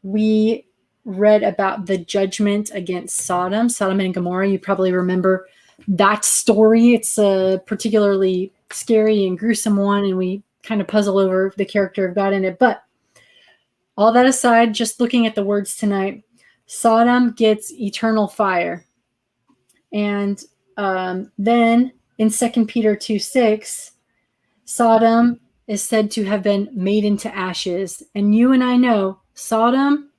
B: we read about the judgment against Sodom and Gomorrah. You probably remember that story. It's a particularly scary and gruesome one, and we kind of puzzle over the character of God in it. But all that aside, just looking at the words tonight, Sodom gets eternal fire. And then in 2 Peter 2:6, Sodom is said to have been made into ashes. And you and I know Sodom,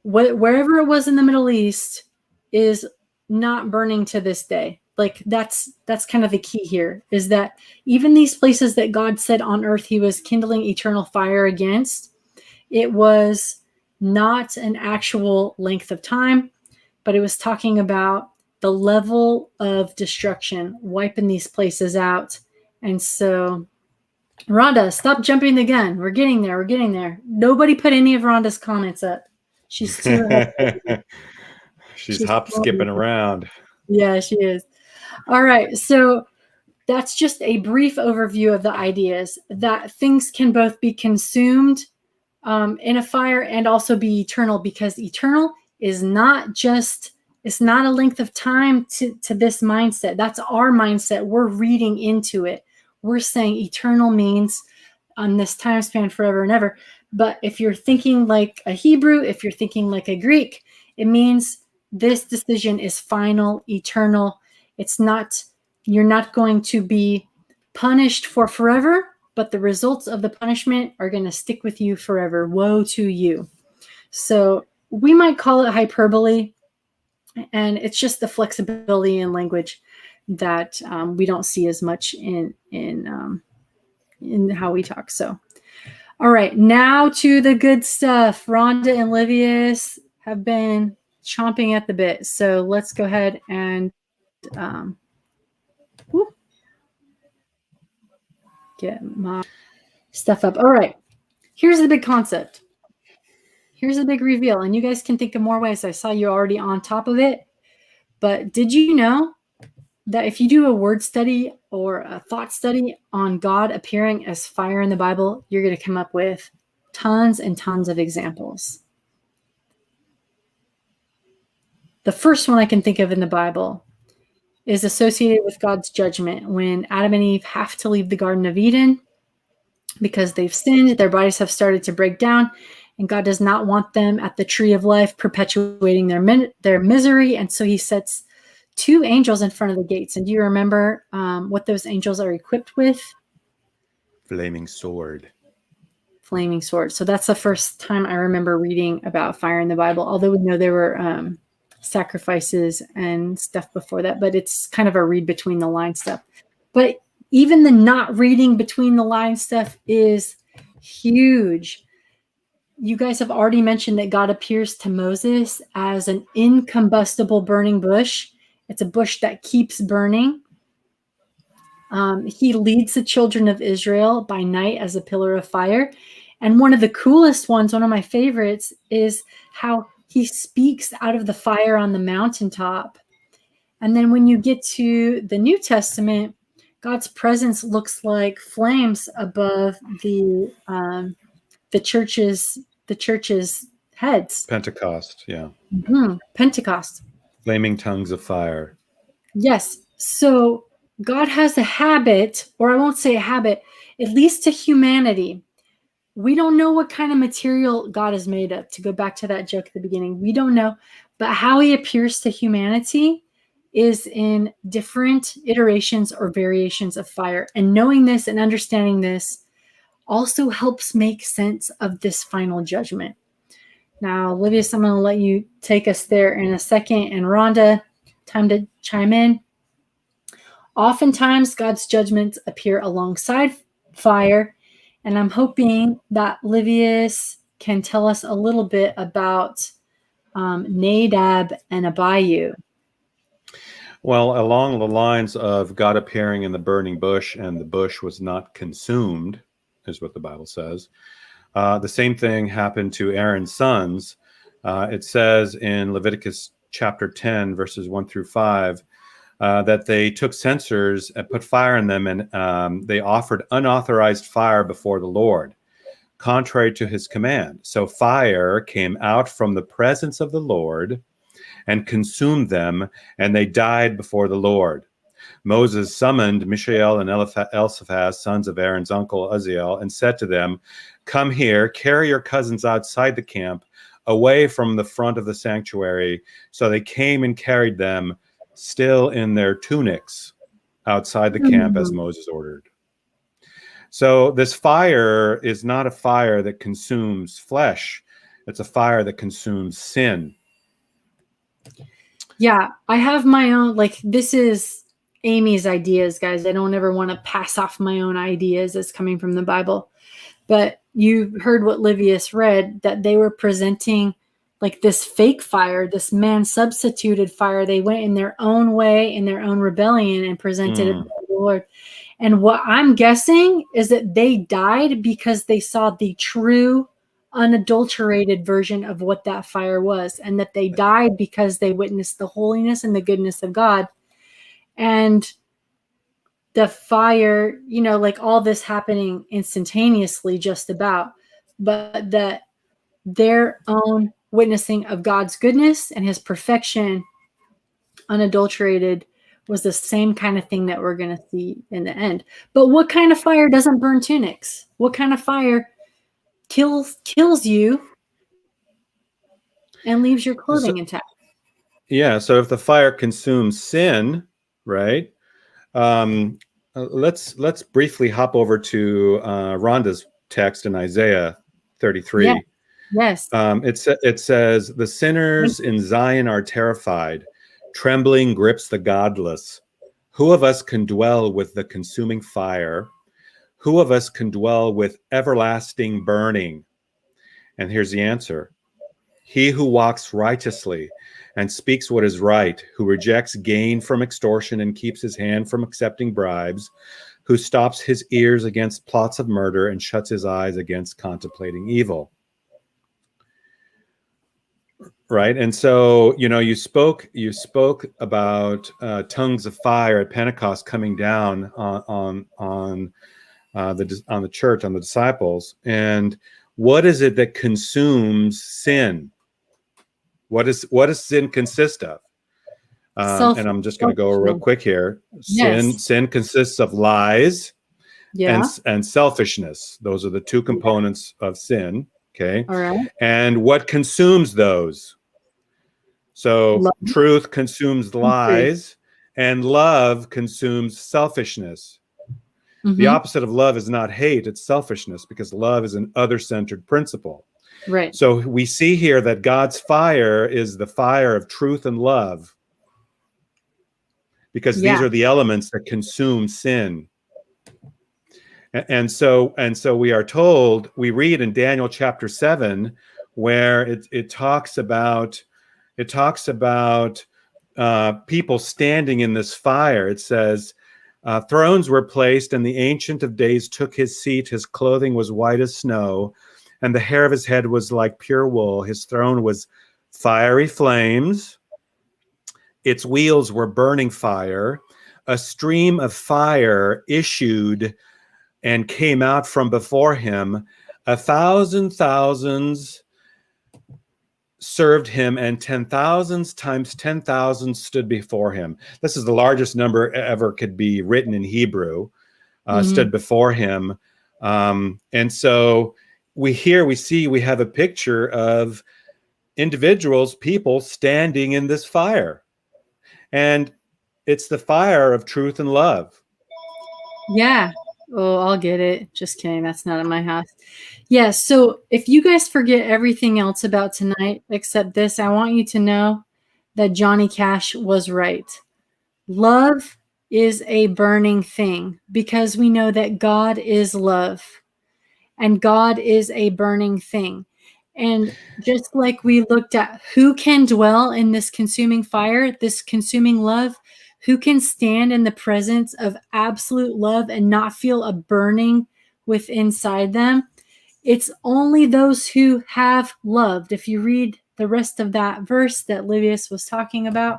B: wherever it was in the Middle East, is not burning to this day. Like that's kind of the key here, is that even these places that God said on earth he was kindling eternal fire against, it was not an actual length of time, but it was talking about the level of destruction, wiping these places out. And so, Rhonda, stop jumping the gun. We're getting there. Nobody put any of Rhonda's comments up. She's too
C: She's hop skipping around.
B: Yeah, she is. All right. So that's just a brief overview of the ideas that things can both be consumed in a fire and also be eternal, because eternal is not just, it's not a length of time to this mindset. That's our mindset. We're reading into it. We're saying eternal means on this time span forever and ever. But if you're thinking like a Hebrew, if you're thinking like a Greek, it means this decision is final, eternal. It's not, you're not going to be punished for forever, but the results of the punishment are going to stick with you forever. Woe to you. So we might call it hyperbole, and it's just the flexibility in language that we don't see as much in how we talk. So, all right, now to the good stuff. Rhonda and Livius have been chomping at the bit. So let's go ahead and get my stuff up. All right, here's the big concept. Here's the big reveal. And you guys can think of more ways. I saw you already on top of it. But did you know that if you do a word study or a thought study on God appearing as fire in the Bible, you're going to come up with tons and tons of examples. The first one I can think of in the Bible is associated with God's judgment when Adam and Eve have to leave the Garden of Eden because they've sinned, their bodies have started to break down, and God does not want them at the tree of life perpetuating their misery. And so he sets two angels in front of the gates. And do you remember what those angels are equipped with?
C: Flaming sword.
B: Flaming sword. So that's the first time I remember reading about fire in the Bible, although we know there were sacrifices and stuff before that, but it's kind of a read between the line stuff. But even the not reading between the line stuff is huge. You guys have already mentioned that God appears to Moses as an incombustible burning bush. It's a bush that keeps burning. He leads the children of Israel by night as a pillar of fire. And one of the coolest ones, one of my favorites, is how he speaks out of the fire on the mountaintop. And then when you get to the New Testament, God's presence looks like flames above the church's heads.
C: Pentecost, yeah.
B: Mm-hmm. Pentecost.
C: Flaming tongues of fire.
B: Yes. So God has a habit, or I won't say a habit, at least to humanity. We don't know what kind of material God is made of. To go back to that joke at the beginning, we don't know. But how he appears to humanity is in different iterations or variations of fire. And knowing this and understanding this also helps make sense of this final judgment. Now, Livius, I'm going to let you take us there in a second. And Rhonda, time to chime in. Oftentimes, God's judgments appear alongside fire. And I'm hoping that Livius can tell us a little bit about Nadab and Abihu.
C: Well, along the lines of God appearing in the burning bush and the bush was not consumed, is what the Bible says. The same thing happened to Aaron's sons. It says in Leviticus chapter 10, verses 1 through 5, that they took censers and put fire in them, and they offered unauthorized fire before the Lord, contrary to his command. So fire came out from the presence of the Lord and consumed them, and they died before the Lord. Moses summoned Mishael and Elzaphan, sons of Aaron's uncle Uzziel, and said to them, "Come here, carry your cousins outside the camp, away from the front of the sanctuary." So they came and carried them, still in their tunics, outside the camp as Moses ordered. So this fire is not a fire that consumes flesh. It's a fire that consumes sin.
B: Yeah, I have my own, like, this is Amy's ideas, guys. I don't ever want to pass off my own ideas as coming from the Bible. But you heard what Livius read, that they were presenting like this fake fire, this man-substituted fire. They went in their own way, in their own rebellion, and presented it to the Lord. And what I'm guessing is that they died because they saw the true, unadulterated version of what that fire was, and that they died because they witnessed the holiness and the goodness of God. And the fire, you know, like all this happening instantaneously just about, but that their own witnessing of God's goodness and his perfection unadulterated was the same kind of thing that we're going to see in the end. But what kind of fire doesn't burn tunics? What kind of fire kills you and leaves your clothing intact?
C: Yeah. So if the fire consumes sin, right? Let's briefly hop over to Rhonda's text in Isaiah 33.
B: Yeah. Yes.
C: It says, the sinners in Zion are terrified. Trembling grips the godless. Who of us can dwell with the consuming fire? Who of us can dwell with everlasting burning? And here's the answer. He who walks righteously and speaks what is right, who rejects gain from extortion and keeps his hand from accepting bribes, who stops his ears against plots of murder and shuts his eyes against contemplating evil. Right. And so, you know, you spoke about tongues of fire at Pentecost coming down on the church, on the disciples. And what is it that consumes sin? What does sin consist of? And I'm just going to go real quick here. Sin consists of lies and selfishness. Those are the two components of sin. Okay.
B: All right.
C: And what consumes those? So truth consumes lies, and love consumes selfishness. Mm-hmm. The opposite of love is not hate, it's selfishness, because love is an other-centered principle.
B: Right.
C: So we see here that God's fire is the fire of truth and love, because these are the elements that consume sin. And so we are told, we read in Daniel chapter 7, where it talks about people standing in this fire. It says, thrones were placed, and the Ancient of Days took his seat. His clothing was white as snow, and the hair of his head was like pure wool. His throne was fiery flames. Its wheels were burning fire. A stream of fire issued and came out from before him. 1,000 thousands served him, and 10,000s times 10,000 stood before him. This is the largest number ever could be written in Hebrew, stood before him. And so we have a picture of individuals, people standing in this fire. And it's the fire of truth and love.
B: Yeah. Oh, I'll get it. Just kidding. That's not in my house. Yeah. So if you guys forget everything else about tonight except this, I want you to know that Johnny Cash was right. Love is a burning thing because we know that God is love and God is a burning thing. And just like we looked at who can dwell in this consuming fire, this consuming love, who can stand in the presence of absolute love and not feel a burning within inside them? It's only those who have loved. If you read the rest of that verse that Livius was talking about,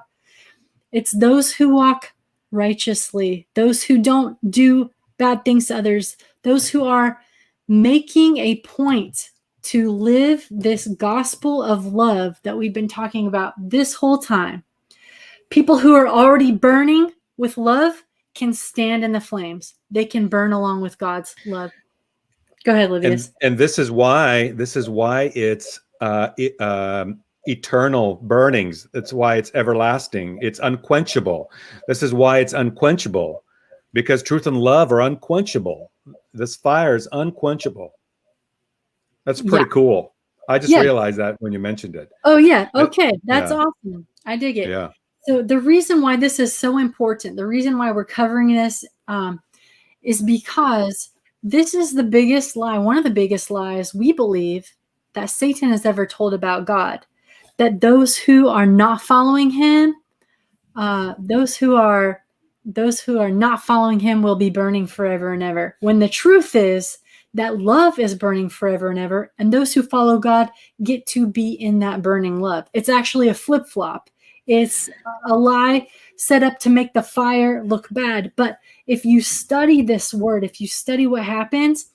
B: it's those who walk righteously, those who don't do bad things to others, those who are making a point to live this gospel of love that we've been talking about this whole time. People who are already burning with love can stand in the flames. They can burn along with God's love. Go ahead, Livius.
C: And this is why it's eternal burnings. That's why it's everlasting. It's unquenchable. This is why it's unquenchable, because truth and love are unquenchable. This fire is unquenchable. That's pretty cool. I just realized that when you mentioned it.
B: Oh, yeah. Okay. That's awesome. I dig it.
C: Yeah.
B: So the reason why this is so important, the reason why we're covering this is because this is the biggest lie, one of the biggest lies we believe that Satan has ever told about God, that those who are not following him, those who are not following him will be burning forever and ever. When the truth is that love is burning forever and ever, and those who follow God get to be in that burning love. It's actually a flip-flop. It's a lie set up to make the fire look bad. But if you study this word, if you study what happens,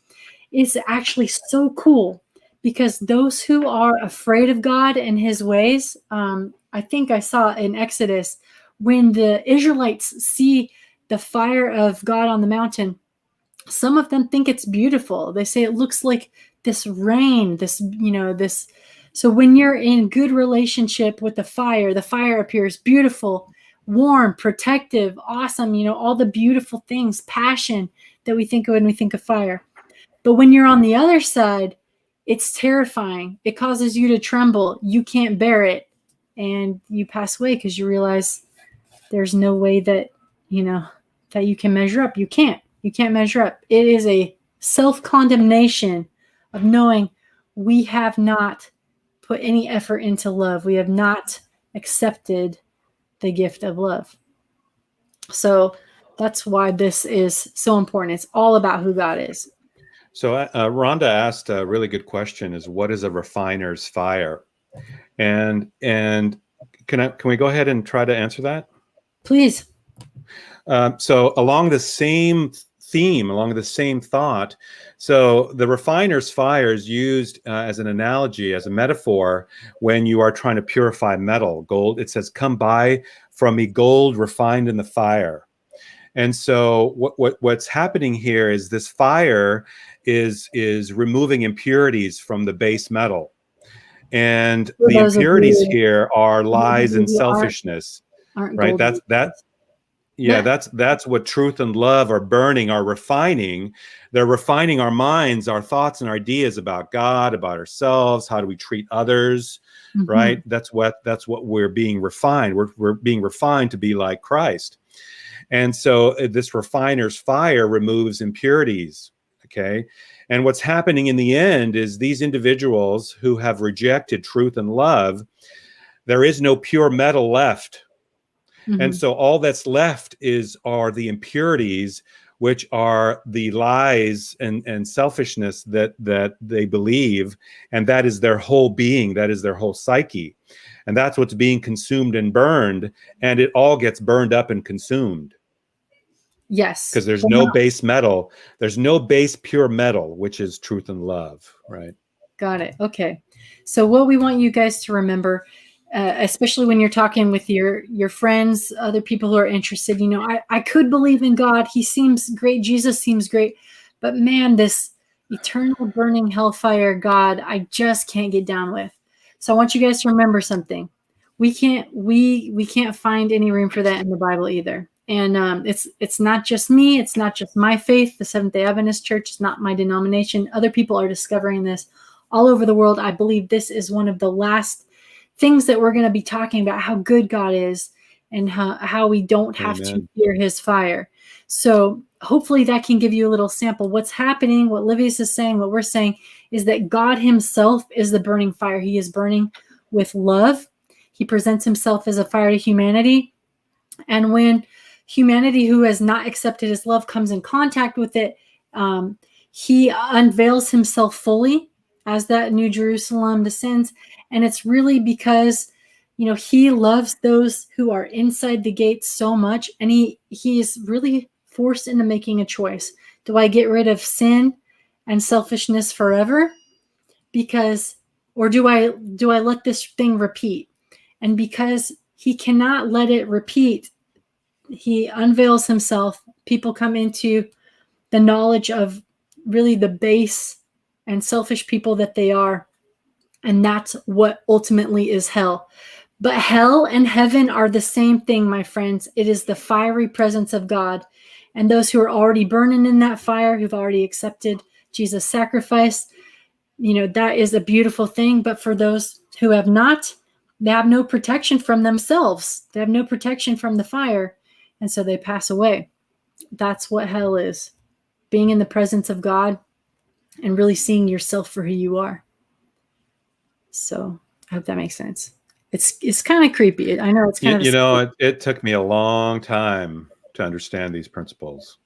B: it's actually so cool, because those who are afraid of God and his ways, I think I saw in Exodus, when the Israelites see the fire of God on the mountain, some of them think it's beautiful. They say it looks like this rain, this. So when you're in good relationship with the fire appears beautiful, warm, protective, awesome, all the beautiful things, passion that we think of when we think of fire. But when you're on the other side, it's terrifying. It causes you to tremble. You can't bear it. And you pass away because you realize there's no way that, that you can measure up. You can't measure up. It is a self-condemnation of knowing we have not put any effort into love. We have not accepted the gift of love. So that's why this is so important. It's all about who God is.
C: So Rhonda asked a really good question: is what is a refiner's fire? And can we go ahead and try to answer that?
B: Please.
C: So along the same theme, along the same thought, so the refiner's fire is used as an analogy, as a metaphor, when you are trying to purify metal, gold. It says, "Come buy from me gold refined in the fire." And so what's happening here is this fire is removing impurities from the base metal. And the impurities here are lies and selfishness, right? That's what truth and love are burning, are refining. They're refining our minds, our thoughts and ideas about God, about ourselves. How do we treat others, right? That's what we're being refined. We're being refined to be like Christ. And so this refiner's fire removes impurities, okay? And what's happening in the end is these individuals who have rejected truth and love, there is no pure metal left. And so all that's left are the impurities, which are the lies and selfishness that they believe, and that is their whole being, that is their whole psyche. And that's what's being consumed and burned, and it all gets burned up and consumed.
B: Yes.
C: Because there's no base metal. There's no base pure metal, which is truth and love, right?
B: Got it. Okay. So what we want you guys to remember, especially when you're talking with your friends, other people who are interested, I could believe in God. He seems great. Jesus seems great. But man, this eternal burning hellfire God, I just can't get down with. So I want you guys to remember something. We can't find any room for that in the Bible either. And it's not just me. It's not just my faith. The Seventh-day Adventist Church is not my denomination. Other people are discovering this all over the world. I believe this is one of the last things that we're going to be talking about, how good God is and how we don't have to fear his fire. So hopefully that can give you a little sample. What's happening, what Livius is saying, what we're saying is that God himself is the burning fire. He is burning with love. He presents himself as a fire to humanity. And when humanity who has not accepted his love comes in contact with it, he unveils himself fully as that New Jerusalem descends. And it's really because, he loves those who are inside the gates so much. And he is really forced into making a choice. Do I get rid of sin and selfishness forever? Or do I let this thing repeat? And because he cannot let it repeat, he unveils himself. People come into the knowledge of really the base and selfish people that they are. And that's what ultimately is hell. But hell and heaven are the same thing, my friends. It is the fiery presence of God. And those who are already burning in that fire, who've already accepted Jesus' sacrifice, that is a beautiful thing. But for those who have not, they have no protection from themselves. They have no protection from the fire. And so they pass away. That's what hell is. Being in the presence of God and really seeing yourself for who you are. So I hope that makes sense. It's kind of creepy. I know it's kind of.
C: It took me a long time to understand these principles.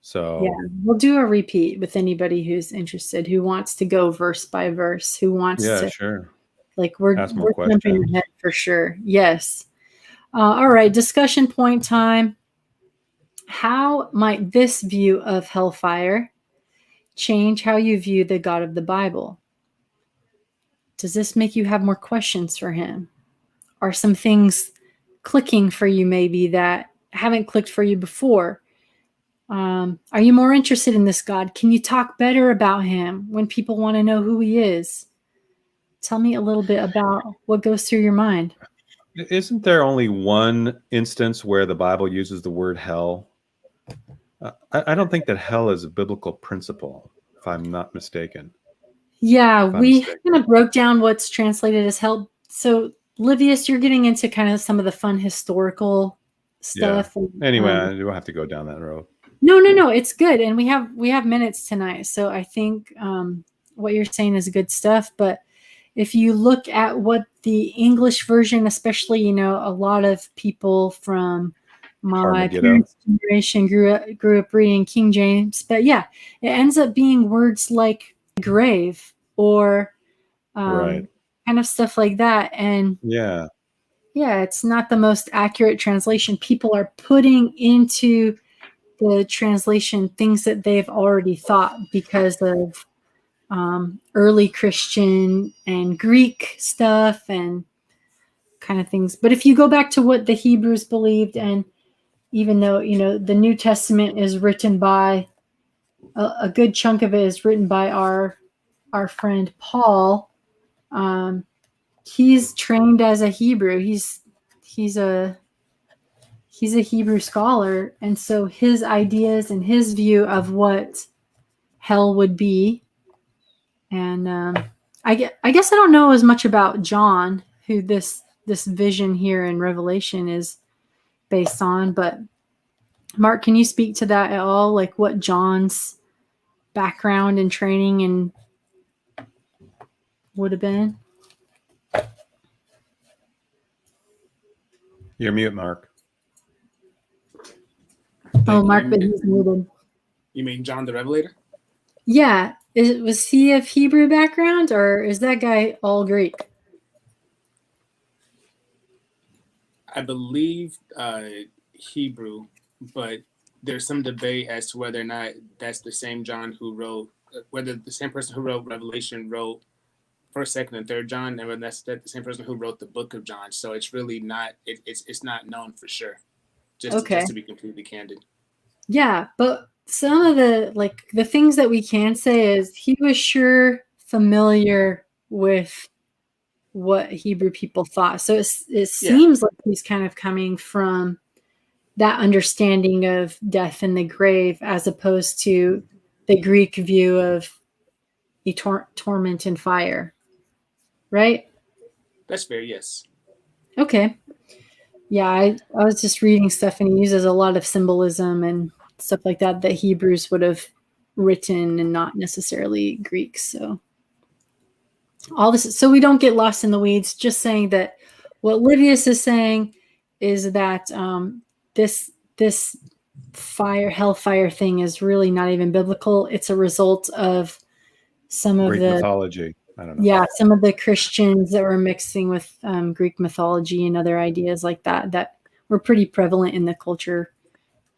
C: So
B: yeah, we'll do a repeat with anybody who's interested, who wants to go verse by verse, who wants to.
C: Sure.
B: Like we're
C: Ask more
B: jumping
C: questions.
B: ahead for sure. Yes. All right. Discussion point time. How might this view of hellfire change how you view the God of the Bible? Does this make you have more questions for him? Are some things clicking for you maybe that haven't clicked for you before? Are you more interested in this God? Can you talk better about him when people want to know who he is? Tell me a little bit about what goes through your mind.
C: Isn't there only one instance where the Bible uses the word hell? I don't think that hell is a biblical principle, if I'm not mistaken.
B: Yeah,
C: If I'm
B: we
C: mistaken.
B: kind of broke down what's translated as hell. So, Livius, you're getting into kind of some of the fun historical stuff. And,
C: Anyway, I don't have to go down that road.
B: no, it's good, and we have minutes tonight, so I think what you're saying is good stuff. But if you look at what the English version, especially, a lot of people from my
C: Armageddon.
B: parents' generation grew up reading King James, but yeah, it ends up being words like grave or
C: Right.
B: kind of stuff like that, and
C: Yeah.
B: it's not the most accurate translation. People are putting into the translation things that they've already thought because of early Christian and Greek stuff and kind of things. But if you go back to what the Hebrews believed, and even though, the New Testament is written by a good chunk of it is written by our friend Paul, he's trained as a Hebrew. He's a Hebrew scholar, and so his ideas and his view of what hell would be. And I guess I don't know as much about John, who this vision here in Revelation is based on, but Mark, can you speak to that at all? Like what John's background and training and would have been?
C: You're mute, Mark.
B: Oh, Mark, but he's muted.
A: You mean John the Revelator?
B: Yeah. Was he of Hebrew background, or is that guy all Greek?
A: I believe Hebrew, but there's some debate as to whether or not that's the same John who wrote, whether the same person who wrote Revelation wrote First, Second, and Third John, and whether that's the same person who wrote the Book of John. So it's really not. It's not known for sure. Just to be completely candid.
B: Yeah, but some of the things that we can say is he was sure familiar with what Hebrew people thought. So it seems like he's kind of coming from that understanding of death and the grave, as opposed to the Greek view of torment and fire. Right?
A: That's fair, yes.
B: Okay. Yeah, I was just reading stuff, and he uses a lot of symbolism and stuff like that Hebrews would have written and not necessarily Greeks. So all this, so we don't get lost in the weeds, just saying that what Livius is saying is that this hellfire thing is really not even biblical. It's a result of some of
C: Greek
B: the
C: mythology. I don't know.
B: Yeah, some of the Christians that were mixing with Greek mythology and other ideas like that were pretty prevalent in the culture,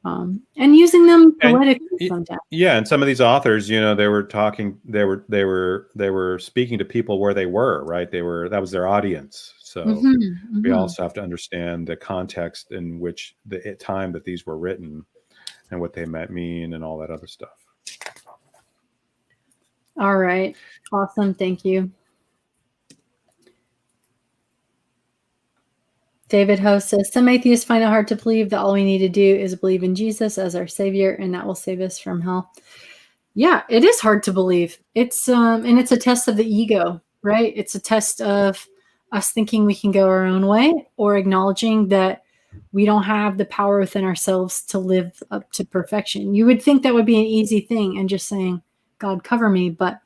B: and using them poetically sometimes.
C: Yeah, and some of these authors, they were talking, they were speaking to people where they were, right? That was their audience. So we also have to understand the context in which the time that these were written and what they might mean and all that other stuff.
B: All right. Awesome. Thank you. David Ho says, some atheists find it hard to believe that all we need to do is believe in Jesus as our savior, and that will save us from hell. Yeah, it is hard to believe. It's and it's a test of the ego, right? It's a test of us thinking we can go our own way, or acknowledging that we don't have the power within ourselves to live up to perfection. You would think that would be an easy thing, and just saying, God, cover me. But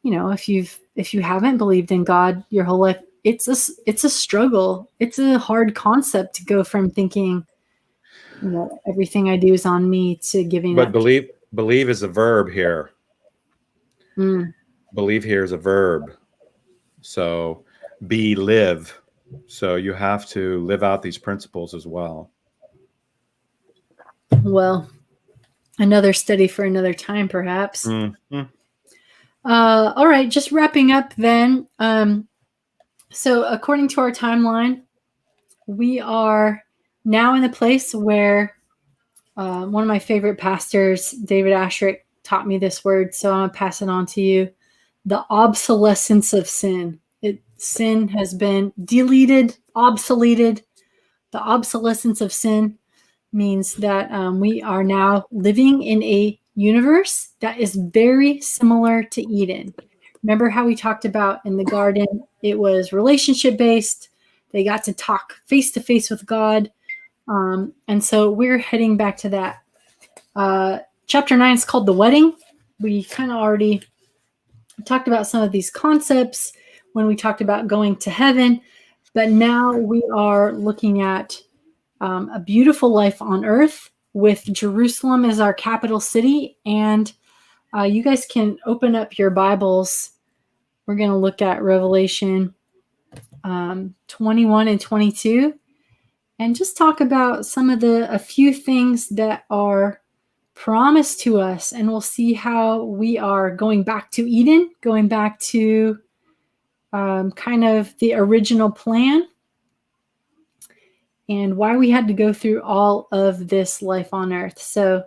B: if you haven't believed in God your whole life, it's a struggle. It's a hard concept to go from thinking, everything I do is on me, to giving
C: But
B: up.
C: believe is a verb here. Believe here is a verb. So be, live. So you have to live out these principles as well.
B: Well, another study for another time, perhaps.
C: Mm-hmm.
B: All right, just wrapping up then. So according to our timeline, we are now in the place where one of my favorite pastors, David Asherick, taught me this word, so I'm going to pass it on to you. The obsolescence of sin. Sin has been deleted, obsoleted. The obsolescence of sin means that we are now living in a universe that is very similar to Eden. Remember how we talked about in the garden, it was relationship based. They got to talk face to face with God. And so we're heading back to that. Chapter 9 is called The Wedding. We kind of already talked about some of these concepts when we talked about going to heaven, but now we are looking at a beautiful life on earth with Jerusalem as our capital city. And you guys can open up your Bibles. We're going to look at Revelation 21 and 22 and just talk about a few things that are promised to us. And we'll see how we are going back to Eden, going back to kind of the original plan, and why we had to go through all of this life on earth. So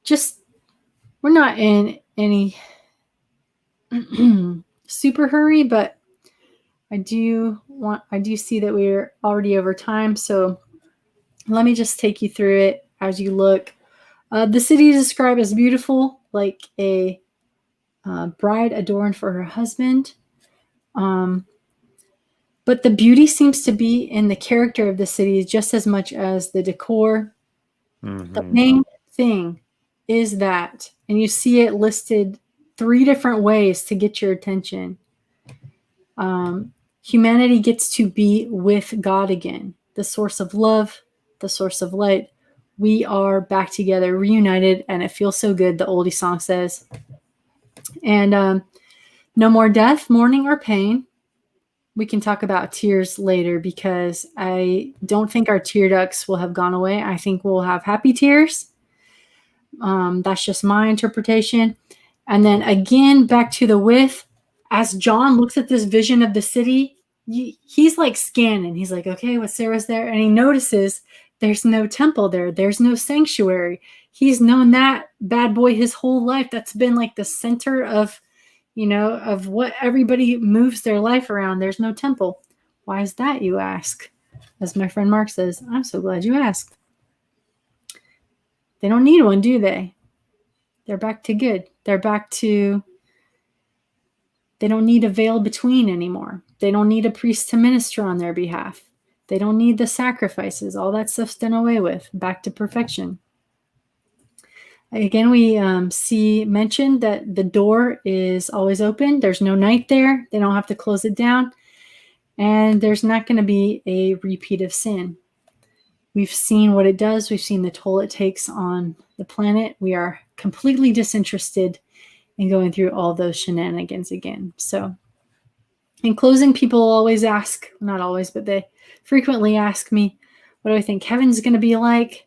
B: just, we're not in any super hurry, but I do see that we're already over time. So let me just take you through it as you look. The city is described as beautiful, like a bride adorned for her husband. But the beauty seems to be in the character of the city just as much as the decor.
C: Mm-hmm.
B: The main thing is that, and you see it listed 3 different ways to get your attention. Humanity gets to be with God again, the source of love, the source of light. We are back together, reunited, and it feels so good, the oldie song says. And no more death, mourning, or pain. We can talk about tears later because I don't think our tear ducts will have gone away. I think we'll have happy tears. That's just my interpretation. And then again, back to the with. As John looks at this vision of the city, he's like scanning. He's like, okay, what Sarah's there? And he notices there's no temple there. There's no sanctuary. He's known that bad boy his whole life. That's been like the center of what everybody moves their life around. There's no temple. Why is that, you ask? As my friend Mark says, I'm so glad you asked. They don't need one, do they? They're back to good. They don't need a veil between anymore. They don't need a priest to minister on their behalf. They don't need the sacrifices. All that stuff's done away with. Back to perfection. Again, we see mentioned that the door is always open. There's no night there. They don't have to close it down. And there's not going to be a repeat of sin. We've seen what it does. We've seen the toll it takes on the planet. We are completely disinterested in going through all those shenanigans again. So in closing, people always ask, not always, but they frequently ask me, what do I think heaven's going to be like?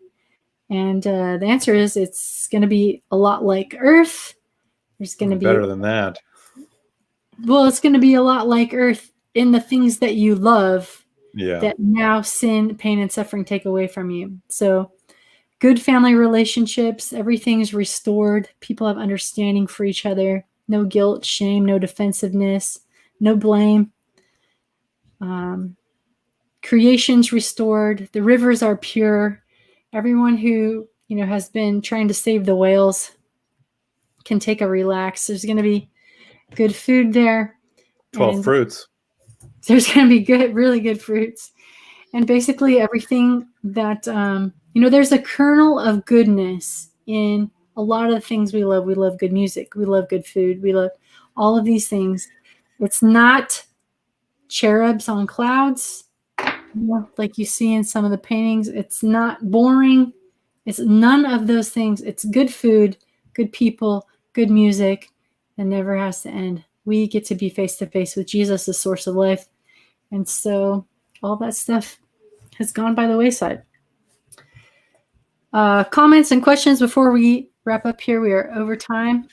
B: And the answer is it's going to be a lot like Earth. There's going to be
C: better than that.
B: Well, it's going to be a lot like Earth in the things that you love.
C: Yeah.
B: That now sin, pain, and suffering take away from you. So good family relationships, everything's restored. People have understanding for each other. No guilt, shame, no defensiveness, no blame. Creation's restored. The rivers are pure. Everyone who, has been trying to save the whales can take a relax. There's going to be good food there.
C: 12 fruits.
B: There's going to be really good fruits. And basically everything that, there's a kernel of goodness in a lot of the things we love. We love good music. We love good food. We love all of these things. It's not cherubs on clouds, like you see in some of the paintings. It's not boring. It's none of those things. It's good food, good people, good music, and never has to end. we get to be face to face with Jesus, the source of life. And so all that stuff has gone by the wayside. Comments and questions before we wrap up here? We are over time,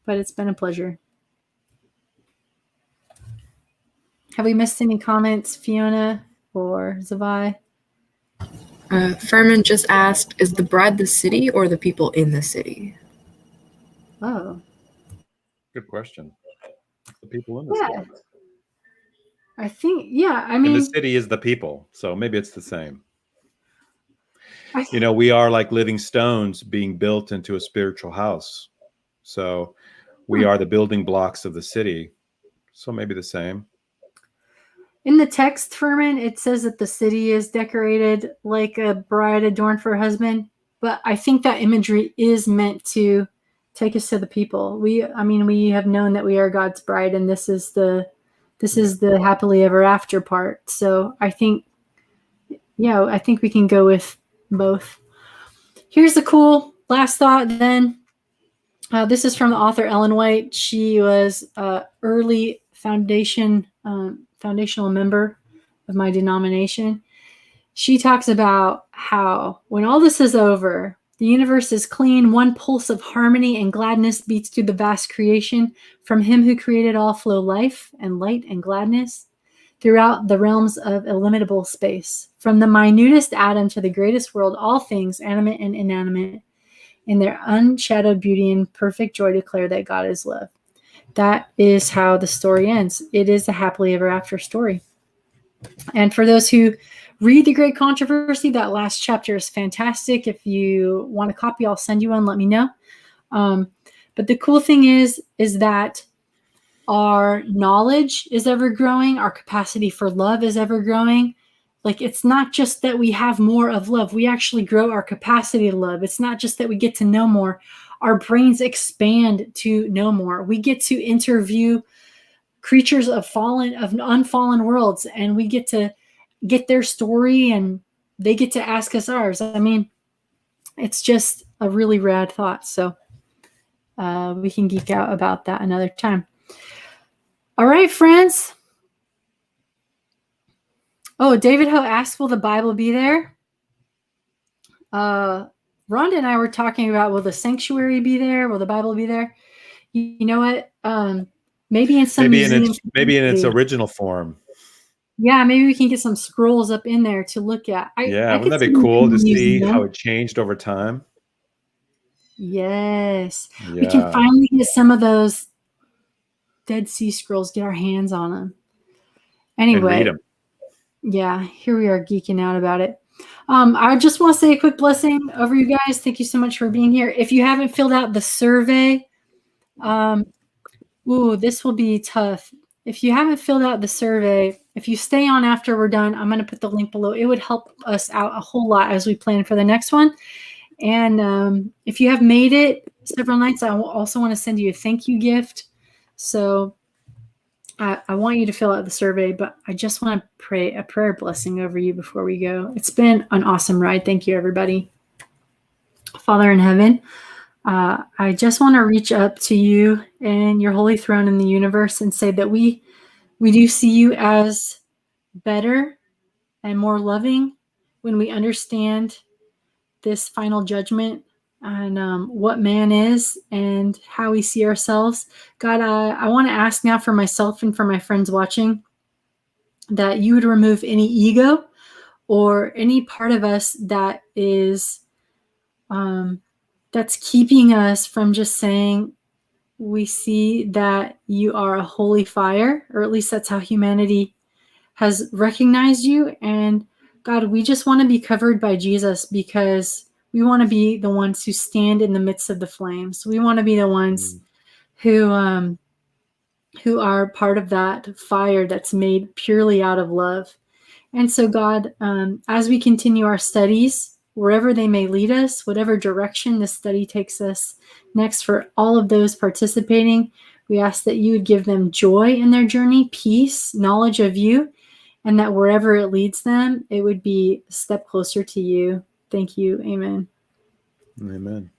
B: but it's been a pleasure. Have we missed any comments, Fiona or Zavai?
D: Furman just asked, is the bride the city or the people in the city?
B: Oh.
C: Good question. The people in the
B: Yeah.
C: city.
B: I think, yeah, I mean.
C: And the city is the people, so maybe it's the same. We are like living stones being built into a spiritual house. So we are the building blocks of the city. So maybe the same.
B: In the text, Furman, it says that the city is decorated like a bride adorned for her husband. But I think that imagery is meant to take us to the people. We have known that we are God's bride, and this is the happily ever after part. So I think we can go with both. Here's the cool last thought then. This is from the author Ellen White. She was early foundational member of my denomination. She talks about how when all this is over, the universe is clean, one pulse of harmony and gladness beats through the vast creation. From him who created all flow life and light and gladness throughout the realms of illimitable space. From the minutest atom to the greatest world, all things, animate and inanimate, in their unshadowed beauty and perfect joy declare that God is love. That is how the story ends. It is a happily ever after story. And for those who read The Great Controversy, that last chapter is fantastic. If you want a copy, I'll send you one. Let me know. But the cool thing is that our knowledge is ever growing. Our capacity for love is ever growing. Like, it's not just that we have more of love. We actually grow our capacity to love. It's not just that we get to know more. Our brains expand to know more. We get to interview creatures of unfallen worlds, and we get to get their story, and they get to ask us ours. I mean, it's just a really rad thought. So we can geek out about that another time. All right, friends. Oh, David Ho asked, will the Bible be there? Rhonda and I were talking about, will the sanctuary be there? Will the Bible be there? You know what? Maybe in some museum.
C: Maybe in its original form.
B: Yeah, maybe we can get some scrolls up in there to look at.
C: Wouldn't that be cool to see how it changed over time?
B: Yes.
C: Yeah.
B: We can finally get some of those Dead Sea Scrolls, get our hands on them. Anyway.
C: And read them.
B: Yeah, here we are geeking out about it. I just want to say a quick blessing over you guys. Thank you so much for being here. If you haven't filled out the survey, this will be tough. If you haven't filled out the survey, if you stay on after we're done, I'm going to put the link below. It would help us out a whole lot as we plan for the next one. And if you have made it several nights, I also want to send you a thank you gift. So I want you to fill out the survey, but I just want to pray a prayer blessing over you before we go. It's been an awesome ride. Thank you, everybody. Father in heaven, I just want to reach up to you and your holy throne in the universe and say that we do see you as better and more loving when we understand this final judgment on what man is and how we see ourselves. God, I want to ask now for myself and for my friends watching that you would remove any ego or any part of us that is that's keeping us from just saying we see that you are a holy fire, or at least that's how humanity has recognized you. And God, we just want to be covered by Jesus because we want to be the ones who stand in the midst of the flames. We want to be the ones who are part of that fire that's made purely out of love. And so, God, as we continue our studies, wherever they may lead us, whatever direction this study takes us next, for all of those participating, we ask that you would give them joy in their journey, peace, knowledge of you, and that wherever it leads them, it would be a step closer to you. Thank you. Amen.
C: Amen.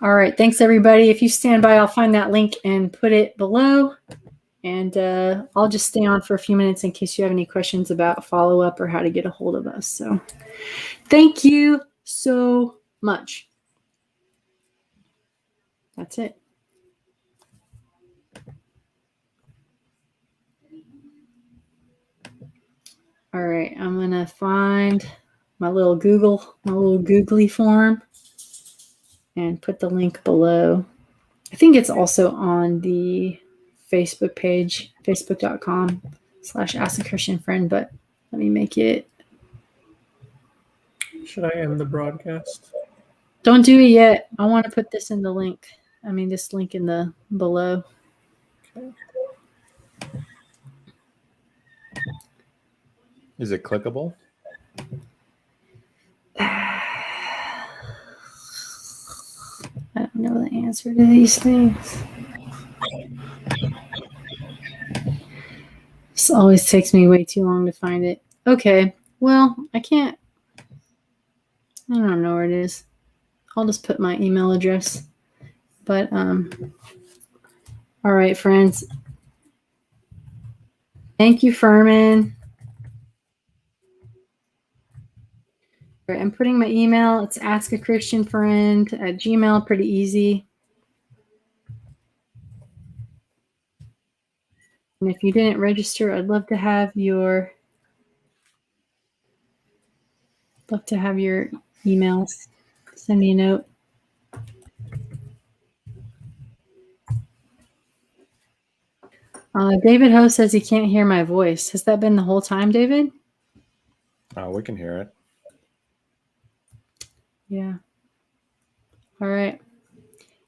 B: All right. Thanks, everybody. If you stand by, I'll find that link and put it below. And I'll just stay on for a few minutes in case you have any questions about follow-up or how to get a hold of us. So thank you so much. That's it. All right. I'm going to find my little googly form and put the link below. I think it's also on the Facebook page, facebook.com/askachristianfriend, but let me make it.
E: Should I end the broadcast?
B: Don't do it yet. I want to put this in the link. I mean, this link in the below.
E: Okay.
C: Is it clickable?
B: I don't know the answer to these things. This always takes me way too long to find it. Okay, well, I can't. I don't know where it is. I'll just put my email address. But, all right, friends. Thank you, Furman. All right, I'm putting my email. It's askachristianfriend@gmail. Pretty easy. And if you didn't register, I'd love to have your emails. Send me a note. David Ho says he can't hear my voice. Has that been the whole time, David?
C: Oh, we can hear it.
B: Yeah. All right.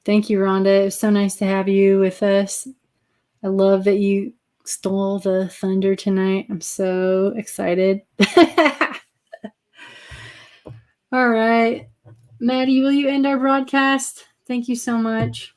B: Thank you, Rhonda. It was so nice to have you with us. I love that you stole the thunder tonight. I'm so excited. All right. Maddie, will you end our broadcast? Thank you so much.